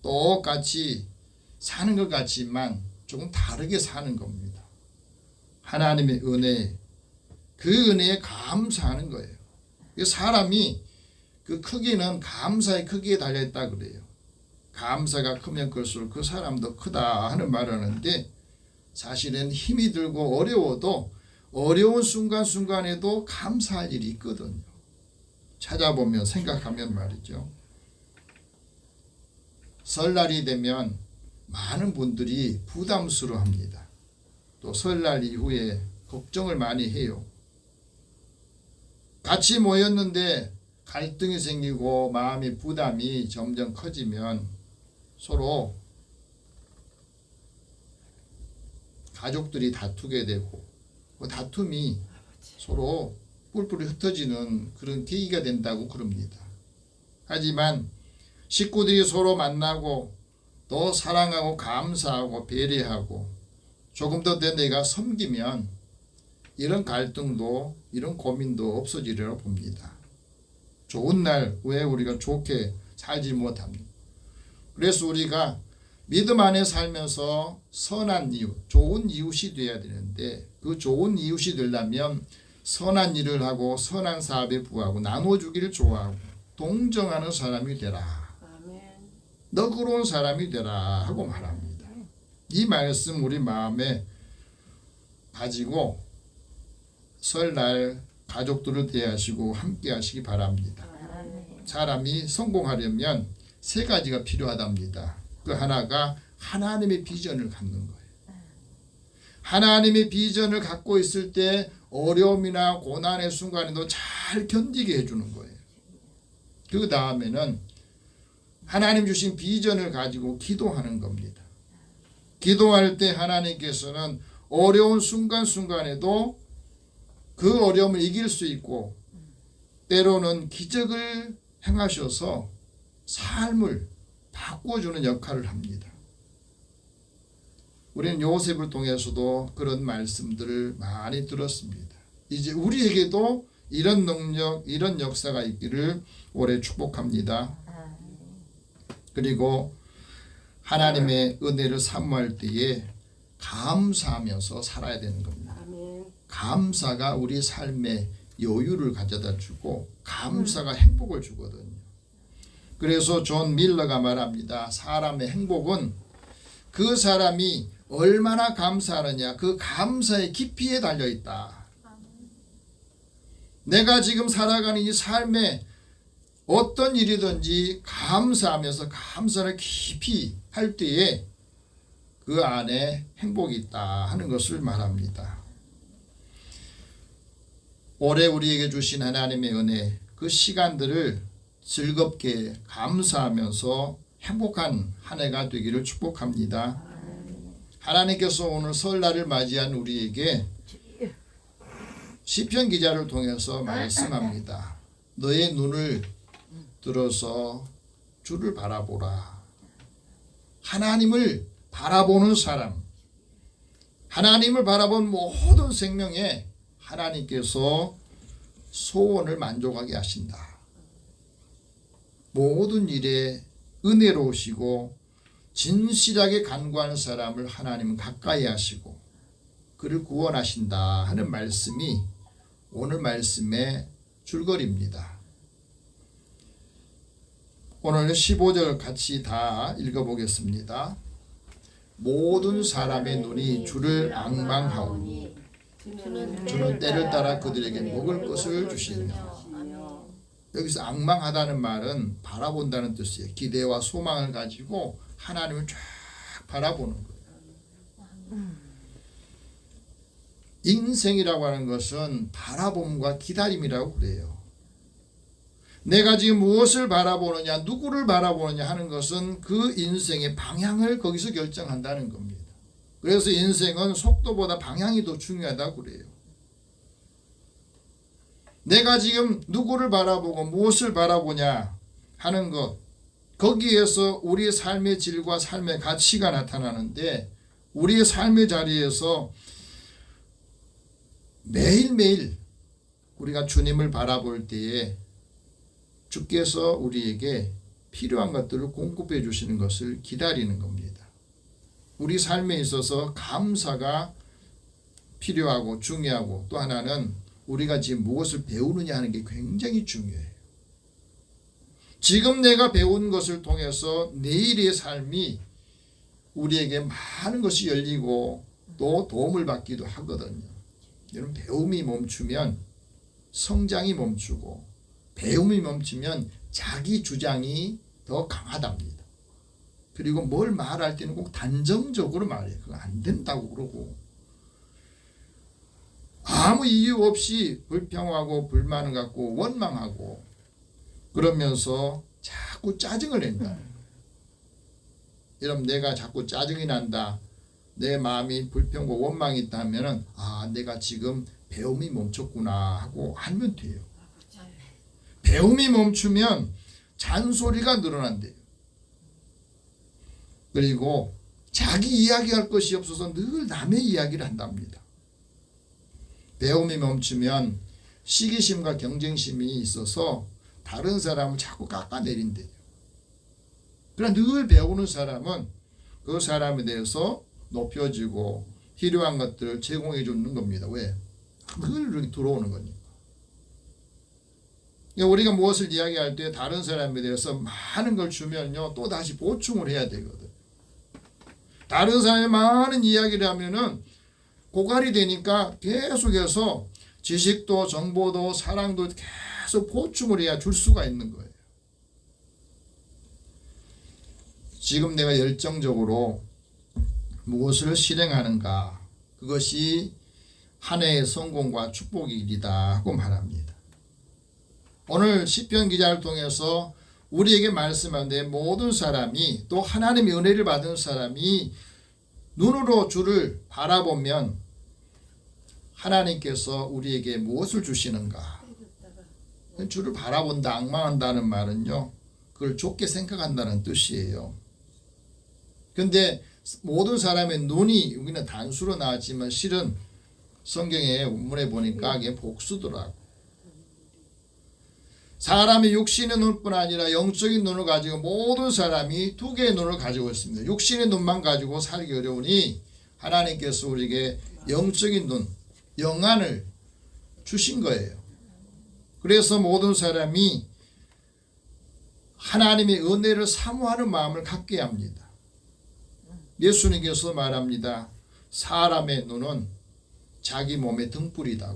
똑같이 사는 것 같지만 조금 다르게 사는 겁니다. 하나님의 은혜, 그 은혜에 감사하는 거예요. 사람이 그 크기는 감사의 크기에 달려있다 그래요. 감사가 크면 클수록 그 사람도 크다 하는 말을 하는데 사실은 힘이 들고 어려워도 어려운 순간순간에도 감사할 일이 있거든요. 찾아보면 생각하면 말이죠. 설날이 되면 많은 분들이 부담스러워합니다. 또 설날 이후에 걱정을 많이 해요. 같이 모였는데 갈등이 생기고 마음의 부담이 점점 커지면 서로 가족들이 다투게 되고 그 다툼이 서로 뿔뿔이 흩어지는 그런 계기가 된다고 그럽니다. 하지만 식구들이 서로 만나고 또 사랑하고 감사하고 배려하고 조금 더 내가 섬기면 이런 갈등도 이런 고민도 없어지리라고 봅니다. 좋은 날 왜 우리가 좋게 살지 못합니까? 그래서 우리가 믿음 안에 살면서 선한 이웃, 좋은 이웃이 되어야 되는데 그 좋은 이웃이 되려면 선한 일을 하고 선한 사업에 부하고 나눠주기를 좋아하고 동정하는 사람이 되라. 아멘. 너그러운 사람이 되라 하고 말합니다. 이 말씀 우리 마음에 가지고 설날 가족들을 대하시고 함께 하시기 바랍니다. 아멘. 사람이 성공하려면 세 가지가 필요하답니다. 그 하나가 하나님의 비전을 갖는 거예요. 하나님의 비전을 갖고 있을 때 어려움이나 고난의 순간에도 잘 견디게 해주는 거예요. 그 다음에는 하나님 주신 비전을 가지고 기도하는 겁니다. 기도할 때 하나님께서는 어려운 순간순간에도 그 어려움을 이길 수 있고 때로는 기적을 행하셔서 삶을 바꿔주는 역할을 합니다. 우리는 요셉을 통해서도 그런 말씀들을 많이 들었습니다. 이제 우리에게도 이런 능력, 이런 역사가 있기를 올해 축복합니다. 그리고 하나님의 은혜를 사모할 때에 감사하면서 살아야 되는 겁니다. 아멘. 감사가 우리 삶에 여유를 가져다 주고 감사가 행복을 주거든요. 그래서 존 밀러가 말합니다. 사람의 행복은 그 사람이 얼마나 감사하느냐 그 감사의 깊이에 달려있다. 내가 지금 살아가는 이 삶에 어떤 일이든지 감사하면서 감사를 깊이 할 때에 그 안에 행복이 있다 하는 것을 말합니다. 올해 우리에게 주신 하나님의 은혜 그 시간들을 즐겁게 감사하면서 행복한 한 해가 되기를 축복합니다. 하나님께서 오늘 설날을 맞이한 우리에게 시편 기자를 통해서 말씀합니다. 너의 눈을 들어서 주를 바라보라. 하나님을 바라보는 사람, 하나님을 바라본 모든 생명에 하나님께서 소원을 만족하게 하신다. 모든 일에 은혜로우시고 진실하게 간구하는 사람을 하나님은 가까이 하시고 그를 구원하신다 하는 말씀이 오늘 말씀의 줄거리입니다. 오늘 15절 같이 다 읽어보겠습니다. 모든 사람의 눈이 주를 앙망하오니 주는 때를 따라 그들에게 먹을 것을 주시며. 여기서 앙망하다는 말은 바라본다는 뜻이에요. 기대와 소망을 가지고 하나님을 쫙 바라보는 거예요. 인생이라고 하는 것은 바라봄과 기다림이라고 그래요. 내가 지금 무엇을 바라보느냐, 누구를 바라보느냐 하는 것은 그 인생의 방향을 거기서 결정한다는 겁니다. 그래서 인생은 속도보다 방향이 더 중요하다고 그래요. 내가 지금 누구를 바라보고 무엇을 바라보냐 하는 것, 거기에서 우리의 삶의 질과 삶의 가치가 나타나는데 우리의 삶의 자리에서 매일매일 우리가 주님을 바라볼 때에 주께서 우리에게 필요한 것들을 공급해 주시는 것을 기다리는 겁니다. 우리 삶에 있어서 감사가 필요하고 중요하고 또 하나는 우리가 지금 무엇을 배우느냐 하는 게 굉장히 중요해요. 지금 내가 배운 것을 통해서 내일의 삶이 우리에게 많은 것이 열리고 또 도움을 받기도 하거든요. 여러분, 배움이 멈추면 성장이 멈추고 배움이 멈추면 자기 주장이 더 강하답니다. 그리고 뭘 말할 때는 꼭 단정적으로 말해요. 그거 안 된다고 그러고 아무 이유 없이 불평하고 불만을 갖고 원망하고 그러면서 자꾸 짜증을 낸다. 여러분, 내가 자꾸 짜증이 난다, 내 마음이 불평과 원망이 있다면 내가 지금 배움이 멈췄구나 하고 알면 돼요. 배움이 멈추면 잔소리가 늘어난대요. 그리고 자기 이야기할 것이 없어서 늘 남의 이야기를 한답니다. 배움이 멈추면 시기심과 경쟁심이 있어서 다른 사람을 자꾸 깎아내린대요. 그러나 늘 배우는 사람은 그 사람에 대해서 높여주고 필요한 것들을 제공해 주는 겁니다. 왜? 늘 이렇게 들어오는 거니까. 우리가 무엇을 이야기할 때 다른 사람에 대해서 많은 걸 주면요, 또 다시 보충을 해야 되거든. 다른 사람이 많은 이야기를 하면은 고갈이 되니까 계속해서 지식도 정보도 사랑도 계속 보충을 해야 줄 수가 있는 거예요. 지금 내가 열정적으로 무엇을 실행하는가, 그것이 한 해의 성공과 축복의 일이다 하고 말합니다. 오늘 시편 기자를 통해서 우리에게 말씀하는데 모든 사람이 또 하나님의 은혜를 받은 사람이 눈으로 주를 바라보면 하나님께서 우리에게 무엇을 주시는가. 주를 바라본다, 앙망한다는 말은요, 그걸 좋게 생각한다는 뜻이에요. 그런데 모든 사람의 눈이 여기는 단수로 나왔지만 실은 성경의 원문에 보니까 이게 복수더라고. 사람이 육신의 눈뿐 아니라 영적인 눈을 가지고 모든 사람이 두 개의 눈을 가지고 있습니다. 육신의 눈만 가지고 살기 어려우니 하나님께서 우리에게 영적인 눈, 영안을 주신 거예요. 그래서 모든 사람이 하나님의 은혜를 사모하는 마음을 갖게 합니다. 예수님께서 말합니다. 사람의 눈은 자기 몸의 등불이다.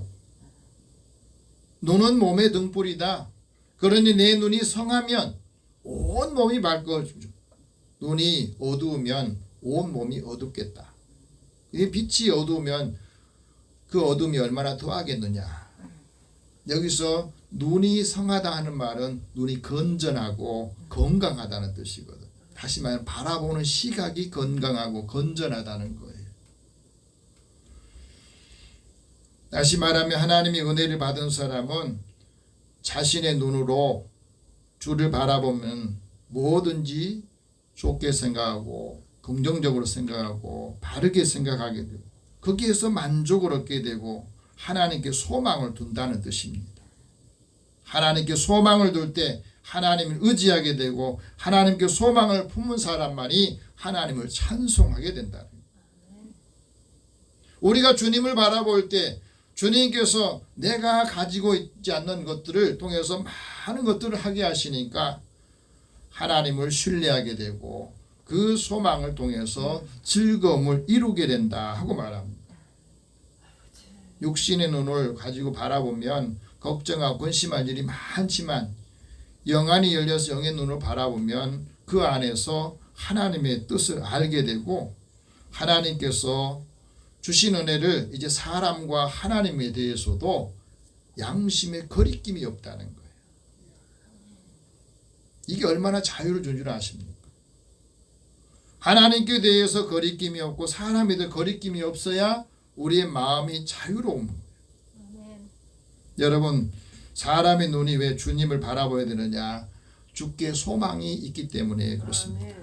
눈은 몸의 등불이다. 그러니 내 눈이 성하면 온 몸이 밝아지죠. 눈이 어두우면 온 몸이 어둡겠다. 이 빛이 어두우면 그 어둠이 얼마나 더하겠느냐. 여기서 눈이 성하다 하는 말은 눈이 건전하고 건강하다는 뜻이거든. 다시 말하면 바라보는 시각이 건강하고 건전하다는 거예요. 다시 말하면 하나님의 은혜를 받은 사람은 자신의 눈으로 주를 바라보면 뭐든지 좋게 생각하고 긍정적으로 생각하고 바르게 생각하게 되고 거기에서 만족을 얻게 되고 하나님께 소망을 둔다는 뜻입니다. 하나님께 소망을 둘 때 하나님을 의지하게 되고 하나님께 소망을 품은 사람만이 하나님을 찬송하게 된다는 거예요. 우리가 주님을 바라볼 때 주님께서 내가 가지고 있지 않는 것들을 통해서 많은 것들을 하게 하시니까 하나님을 신뢰하게 되고 그 소망을 통해서 즐거움을 이루게 된다 하고 말합니다. 육신의 눈을 가지고 바라보면 걱정하고 근심할 일이 많지만 영안이 열려서 영의 눈을 바라보면 그 안에서 하나님의 뜻을 알게 되고 하나님께서 주신 은혜를 이제 사람과 하나님에 대해서도 양심의 거리낌이 없다는 거예요. 이게 얼마나 자유를 준 줄 아십니까? 하나님께 대해서 거리낌이 없고 사람에 대해 거리낌이 없어야 우리의 마음이 자유로운 거예요. 여러분, 사람의 눈이 왜 주님을 바라봐야 되느냐? 주께 소망이 있기 때문에 그렇습니다.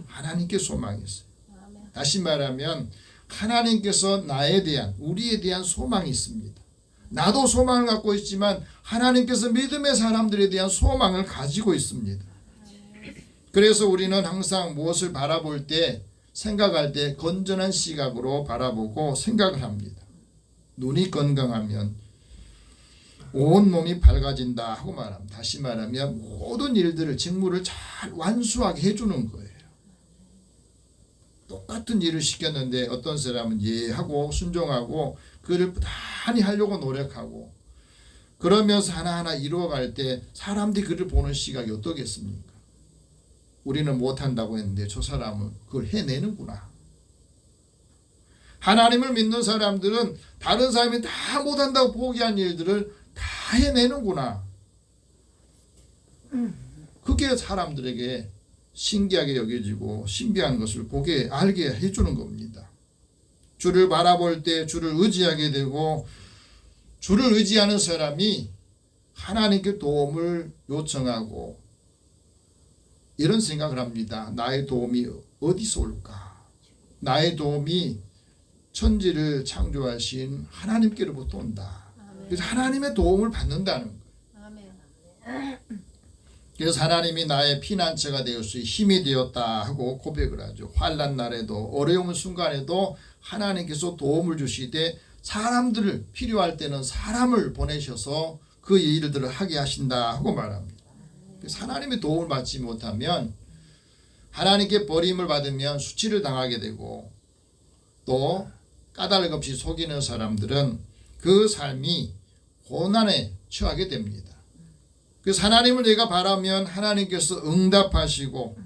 하나님께 소망이 있어요. 다시 말하면 하나님께서 나에 대한 우리에 대한 소망이 있습니다. 나도 소망을 갖고 있지만 하나님께서 믿음의 사람들에 대한 소망을 가지고 있습니다. 그래서 우리는 항상 무엇을 바라볼 때 생각할 때 건전한 시각으로 바라보고 생각을 합니다. 눈이 건강하면 온 몸이 밝아진다 하고 말합니다. 다시 말하면 모든 일들을 직무를 잘 완수하게 해주는 거예요. 똑같은 일을 시켰는데 어떤 사람은 예하고 순종하고 그를 부단히 하려고 노력하고 그러면서 하나하나 이루어갈 때 사람들이 그를 보는 시각이 어떻겠습니까? 우리는 못한다고 했는데 저 사람은 그걸 해내는구나. 하나님을 믿는 사람들은 다른 사람이 다 못한다고 포기한 일들을 다 해내는구나. 그게 사람들에게 신기하게 여겨지고 신비한 것을 보게 알게 해주는 겁니다. 주를 바라볼 때 주를 의지하게 되고 주를 의지하는 사람이 하나님께 도움을 요청하고 이런 생각을 합니다. 나의 도움이 어디서 올까? 나의 도움이 천지를 창조하신 하나님께로부터 온다. 그래서 하나님의 도움을 받는다는 거예요. 그래서 하나님이 나의 피난처가 되었으니 힘이 되었다 하고 고백을 하죠. 환난 날에도 어려운 순간에도 하나님께서 도움을 주시되 사람들을 필요할 때는 사람을 보내셔서 그 일들을 하게 하신다 하고 말합니다. 그래서 하나님의 도움을 받지 못하면 하나님께 버림을 받으면 수치를 당하게 되고 또 까닭 없이 속이는 사람들은 그 삶이 고난에 처하게 됩니다. 그래서 하나님을 내가 바라면 하나님께서 응답하시고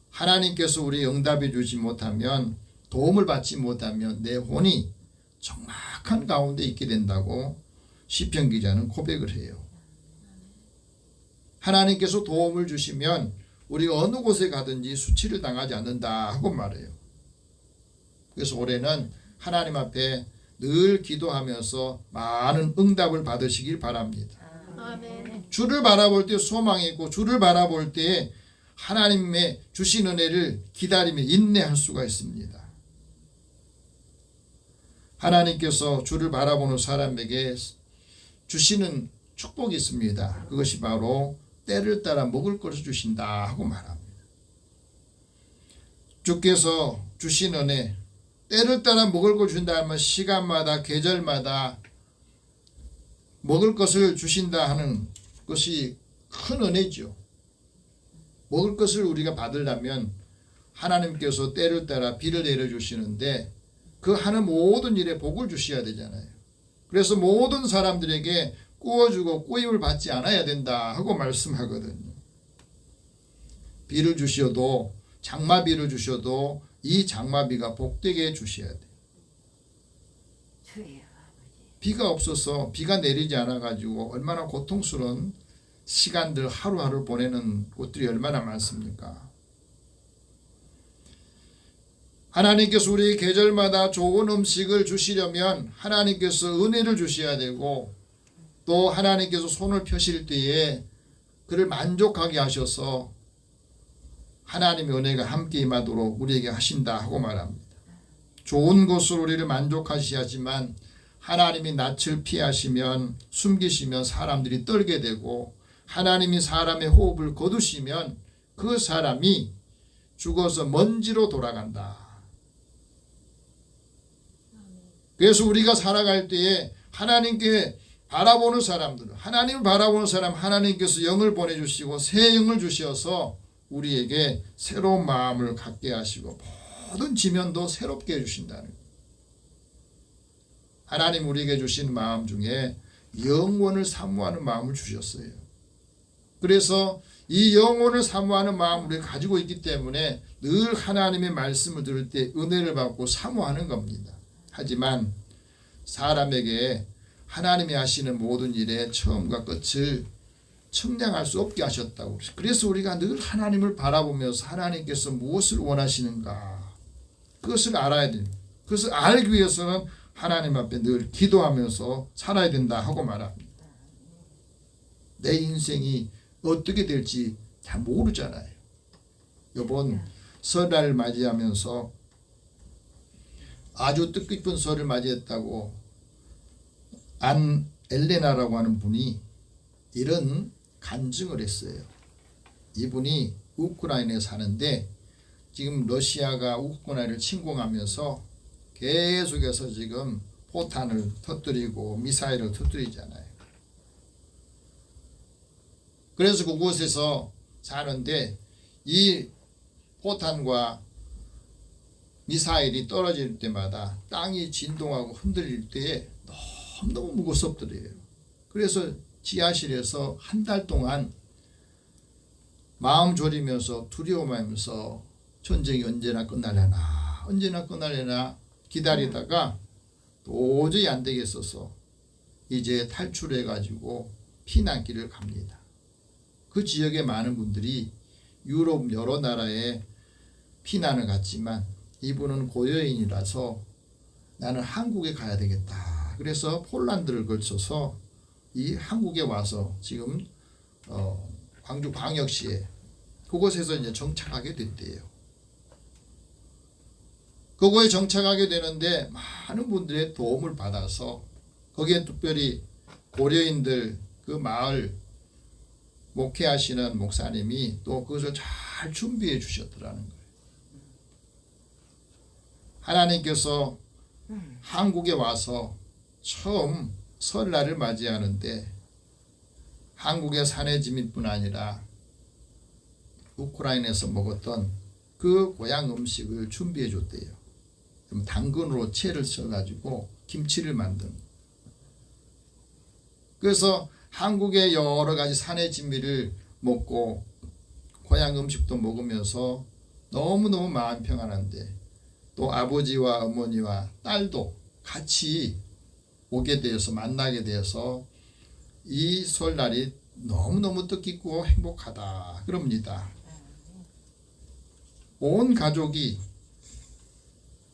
하나님께서 우리 응답해 주지 못하면 도움을 받지 못하면 내 혼이 적막한 가운데 있게 된다고 시편 기자는 고백을 해요. 하나님께서 도움을 주시면 우리가 어느 곳에 가든지 수치를 당하지 않는다 하고 말해요. 그래서 올해는 하나님 앞에 늘 기도하면서 많은 응답을 받으시길 바랍니다. 아멘. 주를 바라볼 때 소망이 있고 주를 바라볼 때 하나님의 주신 은혜를 기다리며 인내할 수가 있습니다. 하나님께서 주를 바라보는 사람에게 주시는 축복이 있습니다. 그것이 바로 때를 따라 먹을 것을 주신다 하고 말합니다. 주께서 주신 은혜 때를 따라 먹을 걸 준다 하면 시간마다 계절마다 먹을 것을 주신다 하는 것이 큰 은혜죠. 먹을 것을 우리가 받으려면 하나님께서 때를 따라 비를 내려주시는데 그 하는 모든 일에 복을 주셔야 되잖아요. 그래서 모든 사람들에게 꾸어주고 꾸임을 받지 않아야 된다 하고 말씀하거든요. 비를 주셔도 장마비를 주셔도 이 장마비가 복되게 해주셔야 돼요. 비가 없어서 비가 내리지 않아 가지고 얼마나 고통스러운 시간들 하루하루 보내는 곳들이 얼마나 많습니까? 하나님께서 우리 계절마다 좋은 음식을 주시려면 하나님께서 은혜를 주셔야 되고 또 하나님께서 손을 펴실 때에 그를 만족하게 하셔서 하나님의 은혜가 함께 임하도록 우리에게 하신다 하고 말합니다. 좋은 것으로 우리를 만족하시지만 하나님이 낯을 피하시면 숨기시면 사람들이 떨게 되고 하나님이 사람의 호흡을 거두시면 그 사람이 죽어서 먼지로 돌아간다. 그래서 우리가 살아갈 때에 하나님께 바라보는 사람들, 하나님을 바라보는 사람 하나님께서 영을 보내주시고 새 영을 주셔서 우리에게 새로운 마음을 갖게 하시고 모든 지면도 새롭게 해주신다는 거예요. 하나님 우리에게 주신 마음 중에 영원을 사모하는 마음을 주셨어요. 그래서 이 영혼을 사모하는 마음을 우리가 가지고 있기 때문에 늘 하나님의 말씀을 들을 때 은혜를 받고 사모하는 겁니다. 하지만 사람에게 하나님이 하시는 모든 일의 처음과 끝을 측량할 수 없게 하셨다고. 그래서 우리가 늘 하나님을 바라보면서 하나님께서 무엇을 원하시는가 그것을 알아야 됩니다. 그것을 알기 위해서는 하나님 앞에 늘 기도하면서 살아야 된다 하고 말합니다. 내 인생이 어떻게 될지 잘 모르잖아요. 이번 설날을 맞이하면서 아주 뜻깊은 설을 맞이했다고 안 엘레나라고 하는 분이 이런 간증을 했어요. 이분이 우크라이나에 사는데 지금 러시아가 우크라이나를 침공하면서 계속해서 지금 포탄을 터뜨리고 미사일을 터뜨리잖아요. 그래서 그곳에서 사는데 이 포탄과 미사일이 떨어질 때마다 땅이 진동하고 흔들릴 때에 너무 무섭더래요. 그래서 지하실에서 한 달 동안 마음 졸이면서 두려워하면서 전쟁이 언제나 끝날려나 기다리다가 도저히 안 되겠어서 이제 탈출해 가지고 피난길을 갑니다. 그 지역의 많은 분들이 유럽 여러 나라에 피난을 갔지만 이분은 고려인이라서 나는 한국에 가야 되겠다. 그래서 폴란드를 거쳐서 이 한국에 와서 지금 광주 광역시에 그곳에서 이제 정착하게 됐대요. 그곳에 정착하게 되는데 많은 분들의 도움을 받아서 거기에 특별히 고려인들 그 마을 목회하시는 목사님이 또 그것을 잘 준비해 주셨더라는 거예요. 하나님께서 한국에 와서 처음 설날을 맞이하는데 한국의 사내지민뿐 아니라 우크라이나에서 먹었던 그 고향 음식을 준비해 줬대요. 당근으로 채를 쳐가지고 김치를 만든. 그래서 한국의 여러 가지 산의 진미를 먹고 고향 음식도 먹으면서 너무너무 마음 평안한데 또 아버지와 어머니와 딸도 같이 오게 되어서 만나게 되어서 이 설날이 너무너무 뜻깊고 행복하다 그럽니다. 온 가족이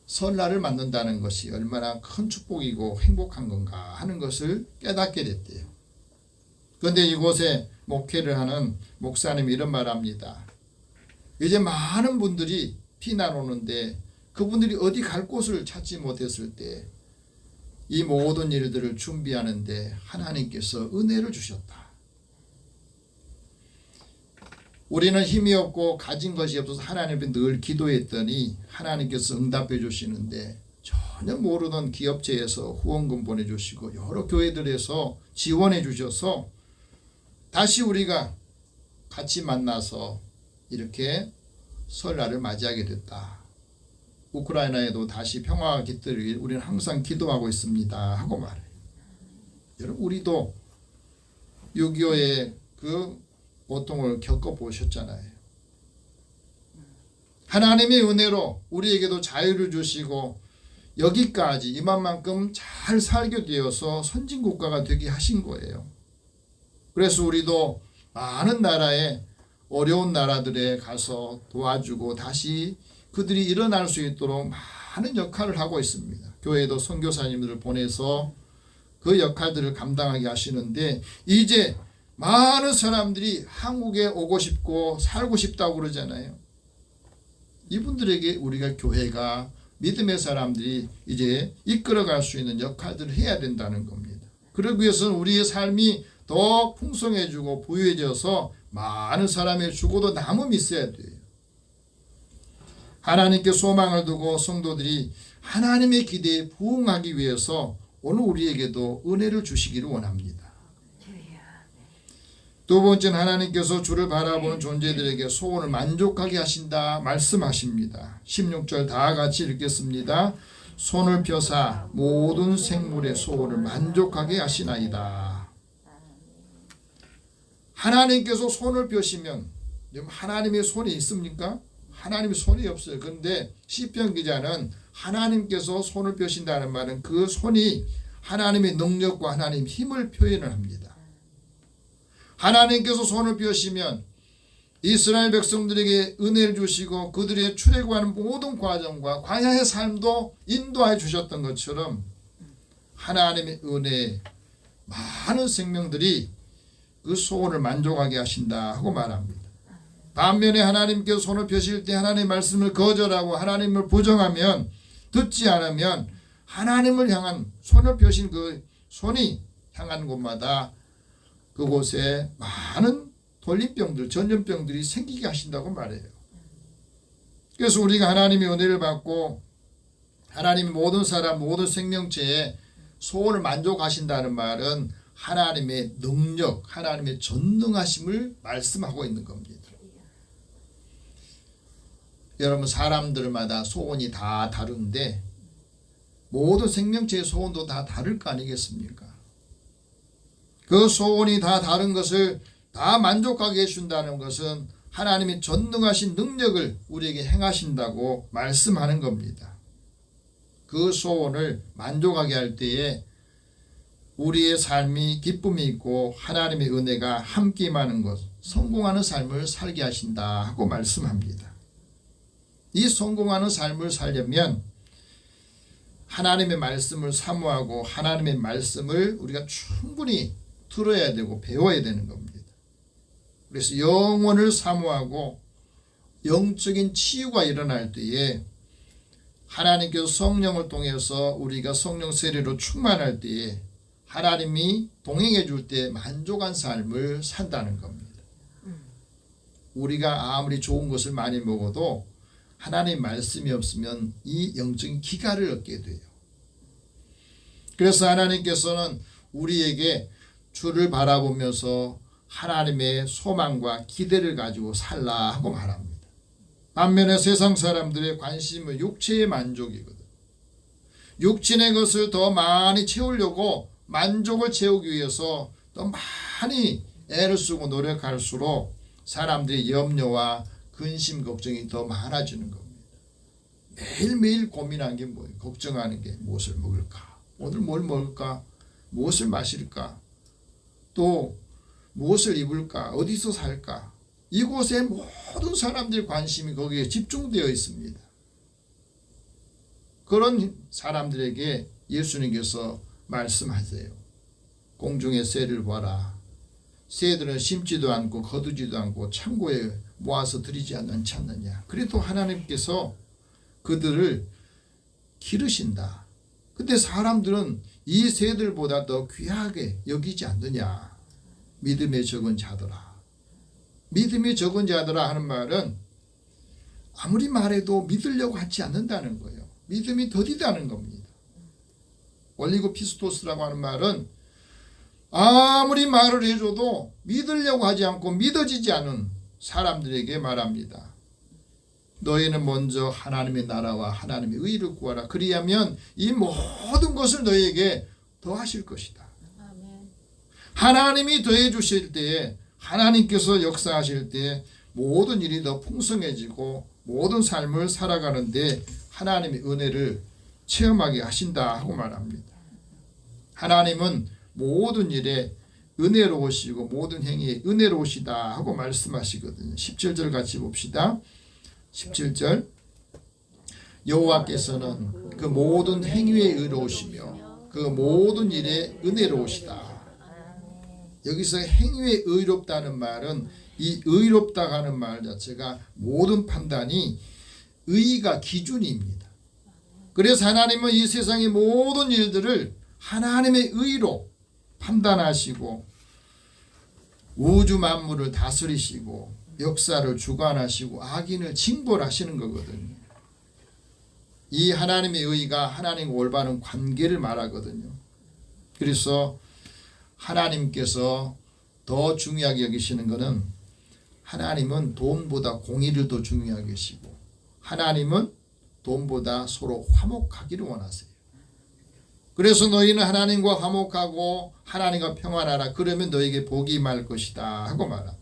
설날을 맞는다는 것이 얼마나 큰 축복이고 행복한 건가 하는 것을 깨닫게 됐대요. 그런데 이곳에 목회를 하는 목사님이 이런 말을 합니다. 이제 많은 분들이 피난 오는데 그분들이 어디 갈 곳을 찾지 못했을 때 이 모든 일들을 준비하는데 하나님께서 은혜를 주셨다. 우리는 힘이 없고 가진 것이 없어서 하나님 앞에 늘 기도했더니 하나님께서 응답해 주시는데 전혀 모르던 기업체에서 후원금 보내주시고 여러 교회들에서 지원해 주셔서 다시 우리가 같이 만나서 이렇게 설날을 맞이하게 됐다. 우크라이나에도 다시 평화가 깃들길 우리는 항상 기도하고 있습니다 하고 말해요. 여러분 우리도 6.25의 그 고통을 겪어보셨잖아요. 하나님의 은혜로 우리에게도 자유를 주시고 여기까지 이만큼 잘 살게 되어서 선진국가가 되게 하신 거예요. 그래서 우리도 많은 나라에 어려운 나라들에 가서 도와주고 다시 그들이 일어날 수 있도록 많은 역할을 하고 있습니다. 교회도 선교사님들을 보내서 그 역할들을 감당하게 하시는데 이제 많은 사람들이 한국에 오고 싶고 살고 싶다고 그러잖아요. 이분들에게 우리가 교회가 믿음의 사람들이 이제 이끌어갈 수 있는 역할들을 해야 된다는 겁니다. 그러기 위해서는 우리의 삶이 더 풍성해지고 부유해져서 많은 사람의 죽어도 남음이 있어야 돼요. 하나님께 소망을 두고 성도들이 하나님의 기대에 부응하기 위해서 오늘 우리에게도 은혜를 주시기를 원합니다. 두 번째는 하나님께서 주를 바라보는 존재들에게 소원을 만족하게 하신다 말씀하십니다. 16절 다 같이 읽겠습니다. 손을 펴사 모든 생물의 소원을 만족하게 하시나이다. 하나님께서 손을 펴시면 하나님의 손이 있습니까? 하나님의 손이 없어요. 그런데 시편 기자는 하나님께서 손을 펴신다는 말은 그 손이 하나님의 능력과 하나님의 힘을 표현을 합니다. 하나님께서 손을 펴시면 이스라엘 백성들에게 은혜를 주시고 그들의 출애굽하는 모든 과정과 광야의 삶도 인도해 주셨던 것처럼 하나님의 은혜에 많은 생명들이 그 소원을 만족하게 하신다 하고 말합니다. 반면에 하나님께서 손을 펴실 때 하나님의 말씀을 거절하고 하나님을 부정하면 듣지 않으면 하나님을 향한 손을 펴신 그 손이 향한 곳마다 그곳에 많은 돌림병들, 전염병들이 생기게 하신다고 말해요. 그래서 우리가 하나님의 은혜를 받고 하나님의 모든 사람, 모든 생명체에 소원을 만족하신다는 말은 하나님의 능력, 하나님의 전능하심을 말씀하고 있는 겁니다. 여러분 사람들마다 소원이 다 다른데 모든 생명체의 소원도 다 다를 거 아니겠습니까? 그 소원이 다 다른 것을 다 만족하게 해준다는 것은 하나님의 전능하신 능력을 우리에게 행하신다고 말씀하는 겁니다. 그 소원을 만족하게 할 때에 우리의 삶이 기쁨이 있고 하나님의 은혜가 함께 임하는 것, 성공하는 삶을 살게 하신다 하고 말씀합니다. 이 성공하는 삶을 살려면 하나님의 말씀을 사모하고 하나님의 말씀을 우리가 충분히 들어야 되고 배워야 되는 겁니다. 그래서 영혼을 사모하고 영적인 치유가 일어날 때에 하나님께서 성령을 통해서 우리가 성령 세례로 충만할 때에 하나님이 동행해 줄 때 만족한 삶을 산다는 겁니다. 우리가 아무리 좋은 것을 많이 먹어도 하나님의 말씀이 없으면 이 영적인 기가를 얻게 돼요. 그래서 하나님께서는 우리에게 주를 바라보면서 하나님의 소망과 기대를 가지고 살라 하고 말합니다. 반면에 세상 사람들의 관심은 육체의 만족이거든. 육신의 것을 더 많이 채우려고 만족을 채우기 위해서 더 많이 애를 쓰고 노력할수록 사람들의 염려와 근심 걱정이 더 많아지는 겁니다. 매일매일 고민하는 게 뭐예요? 걱정하는 게 무엇을 먹을까? 오늘 뭘 먹을까? 무엇을 마실까? 또 무엇을 입을까? 어디서 살까? 이곳에 모든 사람들의 관심이 거기에 집중되어 있습니다. 그런 사람들에게 예수님께서 말씀하세요. 공중의 새를 봐라. 새들은 심지도 않고 거두지도 않고 창고에 모아서 들이지 않지 않느냐. 그래도 하나님께서 그들을 기르신다. 근데 사람들은 이 새들보다 더 귀하게 여기지 않느냐. 믿음에 적은 자들아. 믿음이 적은 자들아 하는 말은 아무리 말해도 믿으려고 하지 않는다는 거예요. 믿음이 더디다는 겁니다. 올리고 피스토스라고 하는 말은 아무리 말을 해줘도 믿으려고 하지 않고 믿어지지 않은 사람들에게 말합니다. 너희는 먼저 하나님의 나라와 하나님의 의를 구하라. 그리하면 이 모든 것을 너희에게 더하실 것이다. 하나님이 더해 주실 때에, 하나님께서 역사하실 때 모든 일이 더 풍성해지고 모든 삶을 살아가는데 하나님의 은혜를 체험하게 하신다 하고 말합니다. 하나님은 모든 일에 은혜로우시고 모든 행위에 은혜로우시다 하고 말씀하시거든요. 17절 같이 봅시다. 17절 여호와께서는 그 모든 행위에 의로우시며 그 모든 일에 은혜로우시다. 여기서 행위에 의롭다는 말은 이 의롭다 하는 말 자체가 모든 판단이 의가 기준입니다. 그래서 하나님은 이 세상의 모든 일들을 하나님의 의로 판단하시고 우주 만물을 다스리시고 역사를 주관하시고 악인을 징벌하시는 거거든요. 이 하나님의 의가 하나님과 올바른 관계를 말하거든요. 그래서 하나님께서 더 중요하게 여기시는 것은 하나님은 돈보다 공의를 더 중요하게 여기시고 하나님은 돈보다 서로 화목하기를 원하세요. 그래서 너희는 하나님과 화목하고 하나님과 평안하라. 그러면 너에게 복이 임할 것이다 하고 말합니다.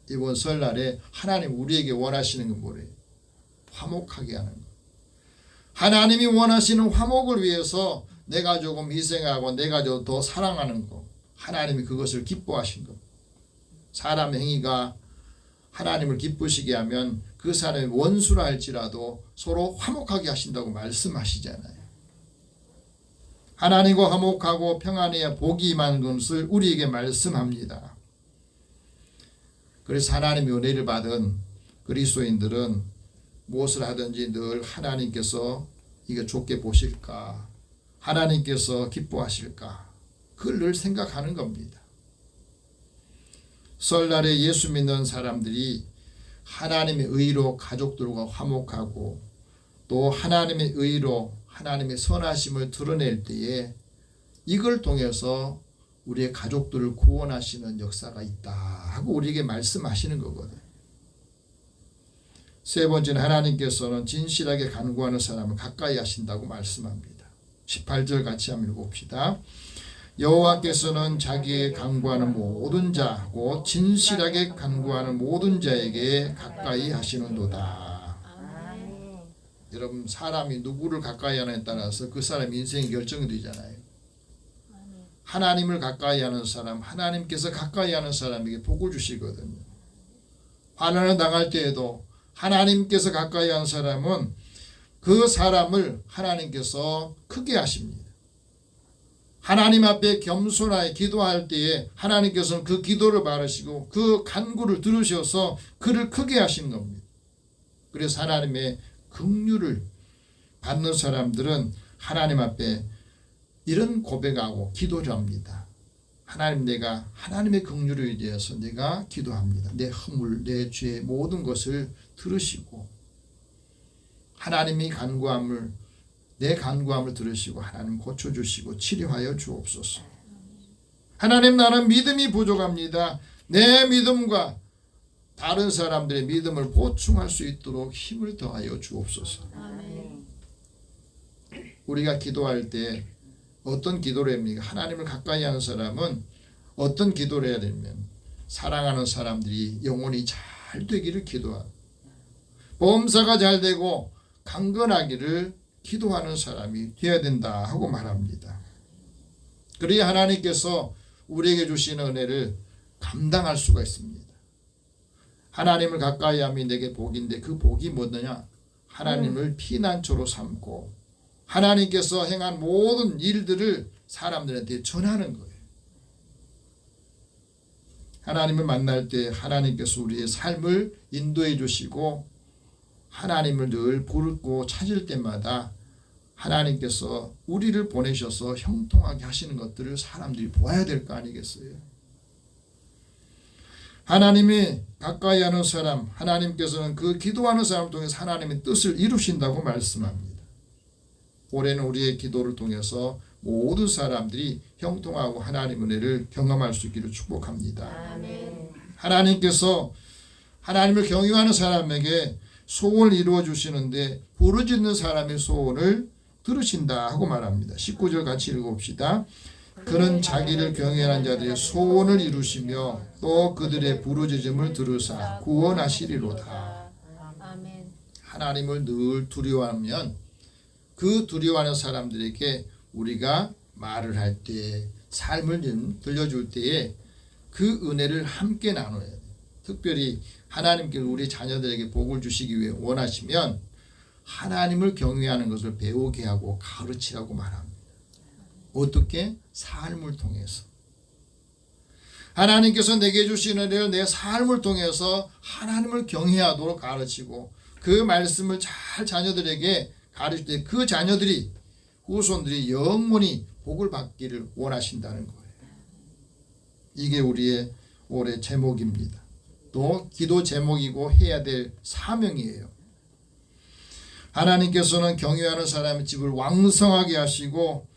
이번 설날에 하나님 우리에게 원하시는 건 뭐래요? 화목하게 하는 것. 하나님이 원하시는 화목을 위해서 내가 조금 희생하고 내가 좀 더 사랑하는 것. 하나님이 그것을 기뻐하신 것. 사람의 행위가 하나님을 기쁘시게 하면 그 사람이 원수라 할지라도 서로 화목하게 하신다고 말씀하시잖아요. 하나님과 화목하고 평안해야 복이 임하는 것을 우리에게 말씀합니다. 그래서 하나님의 은혜를 받은 그리스도인들은 무엇을 하든지 늘 하나님께서 이게 좋게 보실까, 하나님께서 기뻐하실까, 그걸 늘 생각하는 겁니다. 설날에 예수 믿는 사람들이 하나님의 의로 가족들과 화목하고 또 하나님의 의로 하나님의 선하심을 드러낼 때에 이걸 통해서 우리의 가족들을 구원하시는 역사가 있다 하고 우리에게 말씀하시는 거거든요. 세 번째는 하나님께서는 진실하게 간구하는 사람을 가까이 하신다고 말씀합니다. 18절 같이 한번 봅시다. 여호와께서는 자기의 간구하는 모든 자 곧 진실하게 간구하는 모든 자에게 가까이 하시는도다. 여러분 사람이 누구를 가까이 하느냐에 따라서 그 사람 인생이 결정이 되잖아요. 하나님을 가까이 하는 사람, 하나님께서 가까이 하는 사람에게 복을 주시거든요. 환난을 당할 때에도 하나님께서 가까이 하는 사람은 그 사람을 하나님께서 크게 하십니다. 하나님 앞에 겸손하게 기도할 때에 하나님께서는 그 기도를 받으시고 그 간구를 들으셔서 그를 크게 하시는 겁니다. 그래서 하나님의 긍휼을 받는 사람들은 하나님 앞에 이런 고백하고 기도를 합니다. 하나님, 내가 하나님의 긍휼을 의지해서 내가 기도합니다. 내 허물, 내 죄 모든 것을 들으시고 하나님이 간구함을, 내 간구함을 들으시고 하나님 고쳐주시고 치료하여 주옵소서. 하나님, 나는 믿음이 부족합니다. 내 믿음과 다른 사람들의 믿음을 보충할 수 있도록 힘을 더하여 주옵소서. 우리가 기도할 때 어떤 기도를 합니까? 하나님을 가까이 하는 사람은 어떤 기도를 해야 되면 사랑하는 사람들이 영혼이 잘 되기를 기도하고 범사가 잘 되고 강건하기를 기도하는 사람이 되어야 된다 하고 말합니다. 그래야 하나님께서 우리에게 주시는 은혜를 감당할 수가 있습니다. 하나님을 가까이 함이 내게 복인데 그 복이 뭐냐? 하나님을 피난처로 삼고 하나님께서 행한 모든 일들을 사람들한테 전하는 거예요. 하나님을 만날 때 하나님께서 우리의 삶을 인도해 주시고 하나님을 늘 부르고 찾을 때마다 하나님께서 우리를 보내셔서 형통하게 하시는 것들을 사람들이 보아야 될 거 아니겠어요? 하나님이 가까이 하는 사람, 하나님께서는 그 기도하는 사람을 통해서 하나님의 뜻을 이루신다고 말씀합니다. 올해는 우리의 기도를 통해서 모든 사람들이 형통하고 하나님의 은혜를 경험할 수 있기를 축복합니다. 아멘. 하나님께서 하나님을 경유하는 사람에게 소원을 이루어 주시는데 부르짖는 사람의 소원을 들으신다 하고 말합니다. 19절 같이 읽어봅시다. 그는 자기를 경외하는 자들의 소원을 이루시며 또 그들의 부르짖음을 들으사 구원하시리로다. 아멘. 하나님을 늘 두려워하면 그 두려워하는 사람들에게 우리가 말을 할 때, 삶을 좀 들려줄 때에 그 은혜를 함께 나눠야 돼요. 특별히 하나님께서 우리 자녀들에게 복을 주시기 위해 원하시면 하나님을 경외하는 것을 배우게 하고 가르치라고 말합니다. 어떻게? 삶을 통해서. 하나님께서 내게 주신 은혜를 내 삶을 통해서 하나님을 경외하도록 가르치고 그 말씀을 잘 자녀들에게 가르칠 때 그 자녀들이 후손들이 영원히 복을 받기를 원하신다는 거예요. 이게 우리의 올해 제목입니다. 또 기도 제목이고 해야 될 사명이에요. 하나님께서는 경외하는 사람의 집을 왕성하게 하시고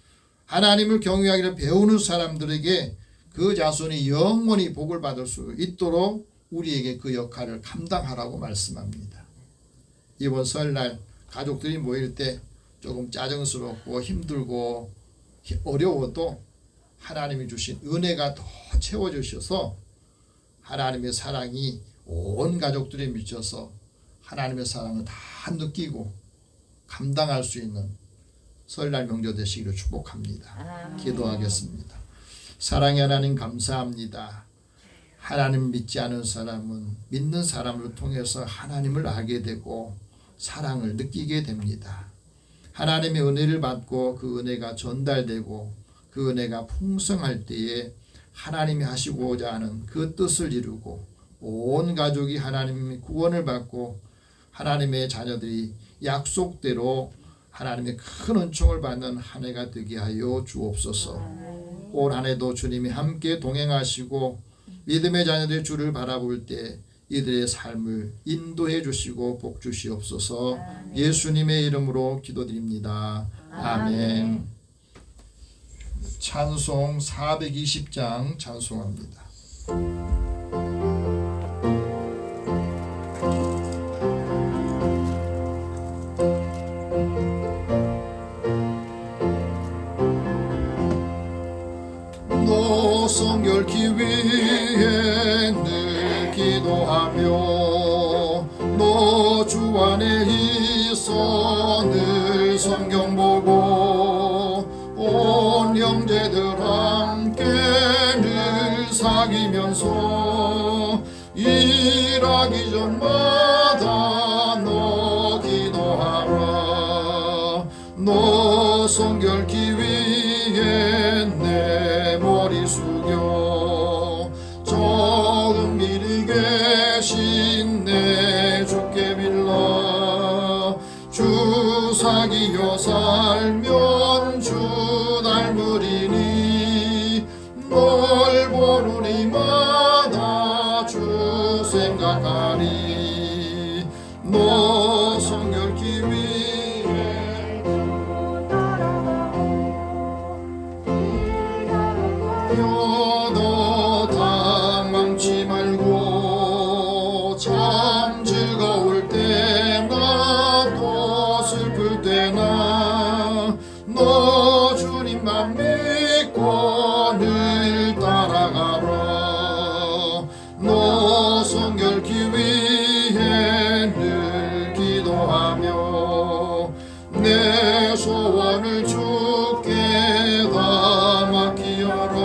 하나님을 경외하기를 배우는 사람들에게 그 자손이 영원히 복을 받을 수 있도록 우리에게 그 역할을 감당하라고 말씀합니다. 이번 설날 가족들이 모일 때 조금 짜증스럽고 힘들고 어려워도 하나님이 주신 은혜가 더 채워주셔서 하나님의 사랑이 온 가족들에 미쳐서 하나님의 사랑을 다 느끼고 감당할 수 있는 설날 명절 되시기를 축복합니다. 기도하겠습니다. 사랑의 하나님 감사합니다. 하나님 믿지 않은 사람은 믿는 사람을 통해서 하나님을 알게 되고 사랑을 느끼게 됩니다. 하나님의 은혜를 받고 그 은혜가 전달되고 그 은혜가 풍성할 때에 하나님이 하시고자 하는 그 뜻을 이루고 온 가족이 하나님의 구원을 받고 하나님의 자녀들이 약속대로 하나님의 큰 은총을 받는 한 해가 되게 하여 주옵소서. 올 한 해도 주님이 함께 동행하시고 믿음의 자녀들의 주를 바라볼 때 이들의 삶을 인도해 주시고 복 주시옵소서. 예수님의 이름으로 기도드립니다. 아멘. 찬송 420장 찬송합니다. 성결기 위해 늘 기도하며 너 주 안에 있어 늘 성경 보고 온 형제들 함께 늘 사귀면서 일하기 전마다 너 기도하라. 너 성결기 위해 내 머리 숙여 저 은밀히 계신 내 주께 빌라. 주 사귀어 살면 주 닮으리니 널 보느니마다 주 생각하리. 너 성결기 위해 너 당망치 말고 참 즐거울 때나 또 슬플 때나 너 주님만 믿고 늘 따라가라. 너 성결기 위해 늘 기도하며 내 소원을 주께 다 맡기어라.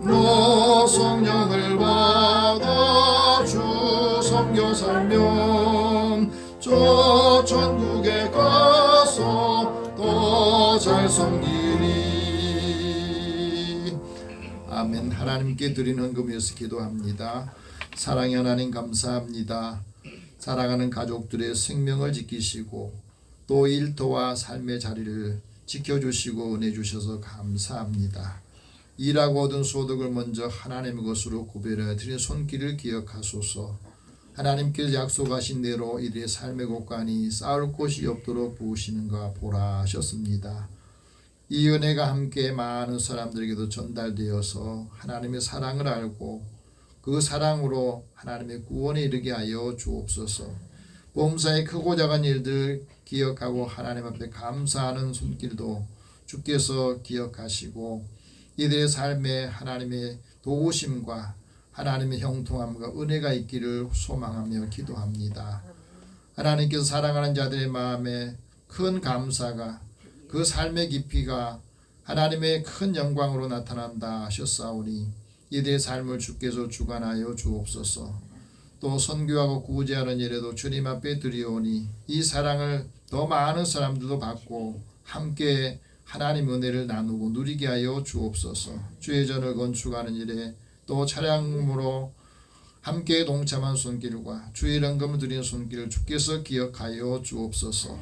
너 성령을 받아 주 섬겨 살면 저 천국에 가서 더 잘 섬기리. 아멘. 하나님께 드리는 헌금이어서 기도합니다. 사랑의 하나님 감사합니다. 사랑하는 가족들의 생명을 지키시고 또 일터와 삶의 자리를 지켜주시고 은혜 주셔서 감사합니다. 일하고 얻은 소득을 먼저 하나님의 것으로 구별해 드린 손길을 기억하소서. 하나님께서 약속하신 대로 이들의 삶의 곳간이 쌓을 곳이 없도록 부으시는가 보라 하셨습니다. 이 은혜가 함께 많은 사람들에게도 전달되어서 하나님의 사랑을 알고 그 사랑으로 하나님의 구원에 이르게 하여 주옵소서. 범사의 크고 작은 일들 기억하고 하나님 앞에 감사하는 손길도 주께서 기억하시고 이들의 삶에 하나님의 도우심과 하나님의 형통함과 은혜가 있기를 소망하며 기도합니다. 하나님께서 사랑하는 자들의 마음에 큰 감사가 그 삶의 깊이가 하나님의 큰 영광으로 나타난다 하셨사오니 이들의 삶을 주께서 주관하여 주옵소서. 또 선교하고 구제하는 일에도 주님 앞에 드리오니 이 사랑을 더 많은 사람들도 받고 함께 하나님 은혜를 나누고 누리게 하여 주옵소서. 주의 전을 건축하는 일에 또 차량으로 함께 동참한 손길과 주의 연금을 드리는 손길을 주께서 기억하여 주옵소서.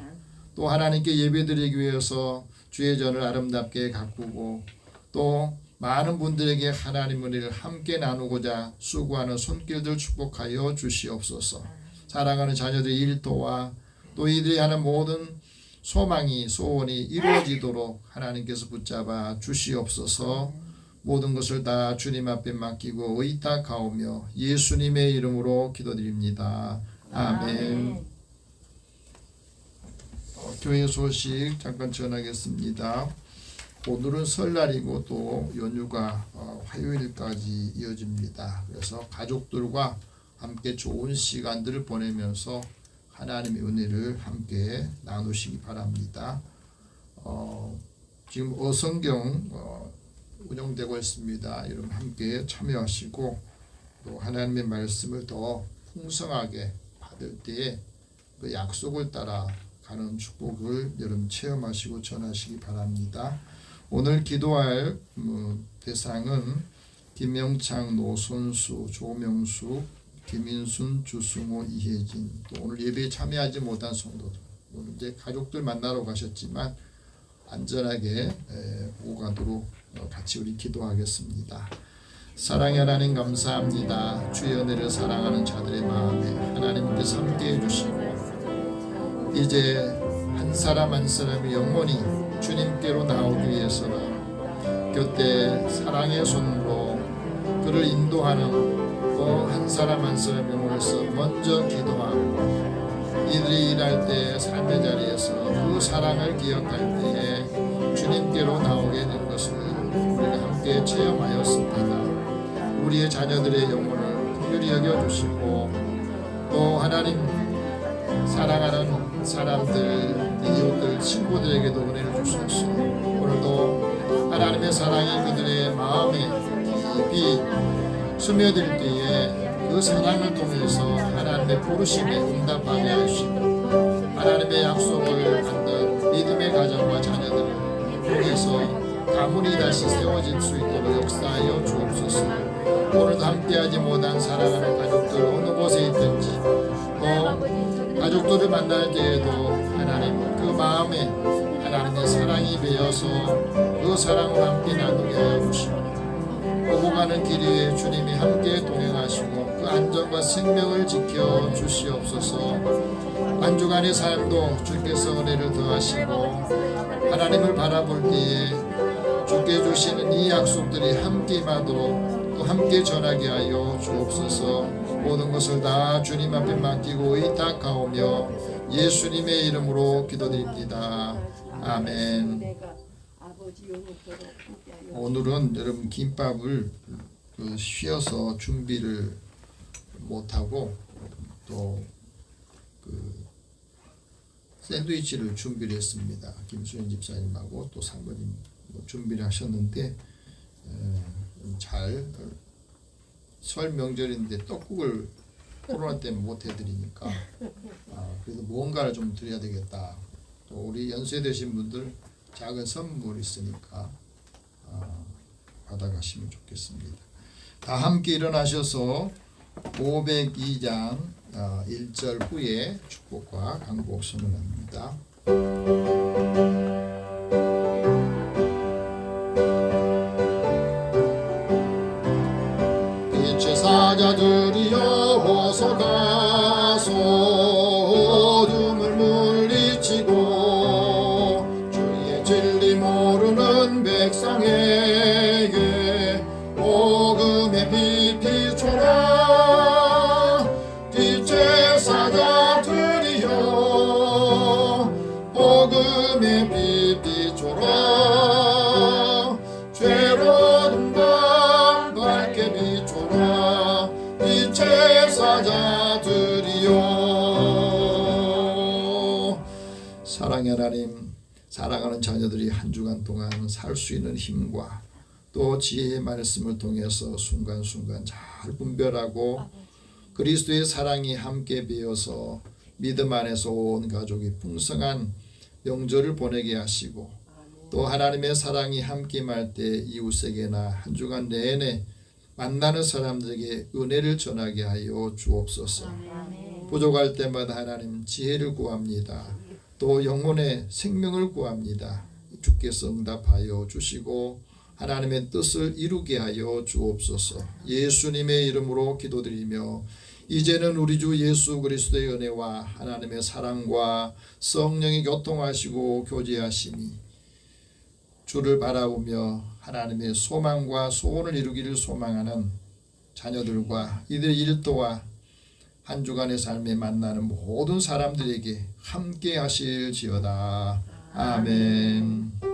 또 하나님께 예배드리기 위해서 주의 전을 아름답게 가꾸고 또 많은 분들에게 하나님 은혜를 함께 나누고자 수고하는 손길들 축복하여 주시옵소서. 사랑하는 자녀들의 일터와 또 이들이 하는 모든 소망이 소원이 이루어지도록 하나님께서 붙잡아 주시옵소서. 모든 것을 다 주님 앞에 맡기고 의탁하오며 예수님의 이름으로 기도드립니다. 아멘. 교회 소식 잠깐 전하겠습니다. 오늘은 설날이고 또 연휴가 화요일까지 이어집니다. 그래서 가족들과 함께 좋은 시간들을 보내면서 하나님의 은혜를 함께 나누시기 바랍니다. 지금 어성경 운영되고 있습니다. 여러분 함께 참여하시고 또 하나님의 말씀을 더 풍성하게 받을 때에 그 약속을 따라 가는 축복을 여러분 체험하시고 전하시기 바랍니다. 오늘 기도할 대상은 김영창, 노선수, 조명수, 김인순, 주승호, 이혜진, 또 오늘 예배에 참여하지 못한 성도들, 오늘 이제 가족들 만나러 가셨지만 안전하게 오가도록 같이 우리 기도하겠습니다. 사랑의 하나님 감사합니다. 주의 은혜를 사랑하는 자들의 마음에 하나님께서 함께해 주시고 이제 한 사람 한 사람이 영원히 주님께로 나오기 위해서는 곁에 사랑의 손으로 그를 인도하는 또 한 사람 한 사람 영혼에서 먼저 기도하고 이들이 일할 때 삶의 자리에서 그 사랑을 기억할 때에 주님께로 나오게 된 것을 우리가 함께 체험하였습니다. 우리의 자녀들의 영혼을 긍휼히 여겨주시고 또 하나님 사랑하는 사람들, 이웃들, 친구들에게도 은혜를 주셔서 오늘도 하나님의 사랑이 그들의 마음에 깊이 스며들 때에 그 사랑을 통해서 하나님의 부르심에 응답하게 하시고 하나님의 약속을 받는 믿음의 가정과 자녀들을 통해서 가문이 다시 세워질 수 있도록 역사하여 주옵소서. 오늘도 함께하지 못한 사랑하는 가족들 어느 곳에 있든지 또 가족들을 만날 때에도 하나님 그 마음에 하나님의 사랑이 배어서 그 사랑을 함께 나누게 하여 주시고 오고 가는 길 위에 주님이 함께 동행하시고 그 안전과 생명을 지켜 주시옵소서. 한 주간의 삶도 주께서 은혜를 더하시고 하나님을 바라볼 때에 주께 주시는 이 약속들이 함께 임하도록 또 함께 전하게 하여 주옵소서. 모든 것을 다 주님 앞에 맡기고 의탁하오며 예수님의 이름으로 기도드립니다. 아멘. 오늘은 여러분 김밥을 쉬어서 준비를 못하고 또 샌드위치를 준비를 했습니다. 김수현 집사님하고 또 상거님 준비를 하셨는데 잘 설 명절인데 떡국을 코로나 때문에 못 해드리니까 그래도 무언가를 좀 드려야 되겠다. 또 우리 연세되신 분들 작은 선물 있으니까 받아가시면 좋겠습니다. 다 함께 일어나셔서 502장 1절 후에 축복과 강복 선언합니다. 제사자들이여 가서 어둠을 물리치고 주의 진리 모르는 백성에게 복음의 빛 비춰라. 빛의 사자들이여 복음의 빛 비춰라. 죄로운 밤 밝게 비춰라. 빛의 사자들이여. 사랑의 하나님, 사랑하는 자녀들이 한 주간 동안 살 수 있는 힘과 또 지혜의 말씀을 통해서 순간순간 잘 분별하고 그리스도의 사랑이 함께 배어서 믿음 안에서 온 가족이 풍성한 명절을 보내게 하시고 또 하나님의 사랑이 함께 임할 때 이웃에게나 한 주간 내내 만나는 사람들에게 은혜를 전하게 하여 주옵소서. 부족할 때마다 하나님 지혜를 구합니다. 또 영혼의 생명을 구합니다. 주께서 응답하여 주시고 하나님의 뜻을 이루게 하여 주옵소서. 예수님의 이름으로 기도드리며 이제는 우리 주 예수 그리스도의 은혜와 하나님의 사랑과 성령이 교통하시고 교제하심이 주를 바라보며 하나님의 소망과 소원을 이루기를 소망하는 자녀들과 이들의 일터와 한 주간의 삶에 만나는 모든 사람들에게 함께 하실지어다. 아멘.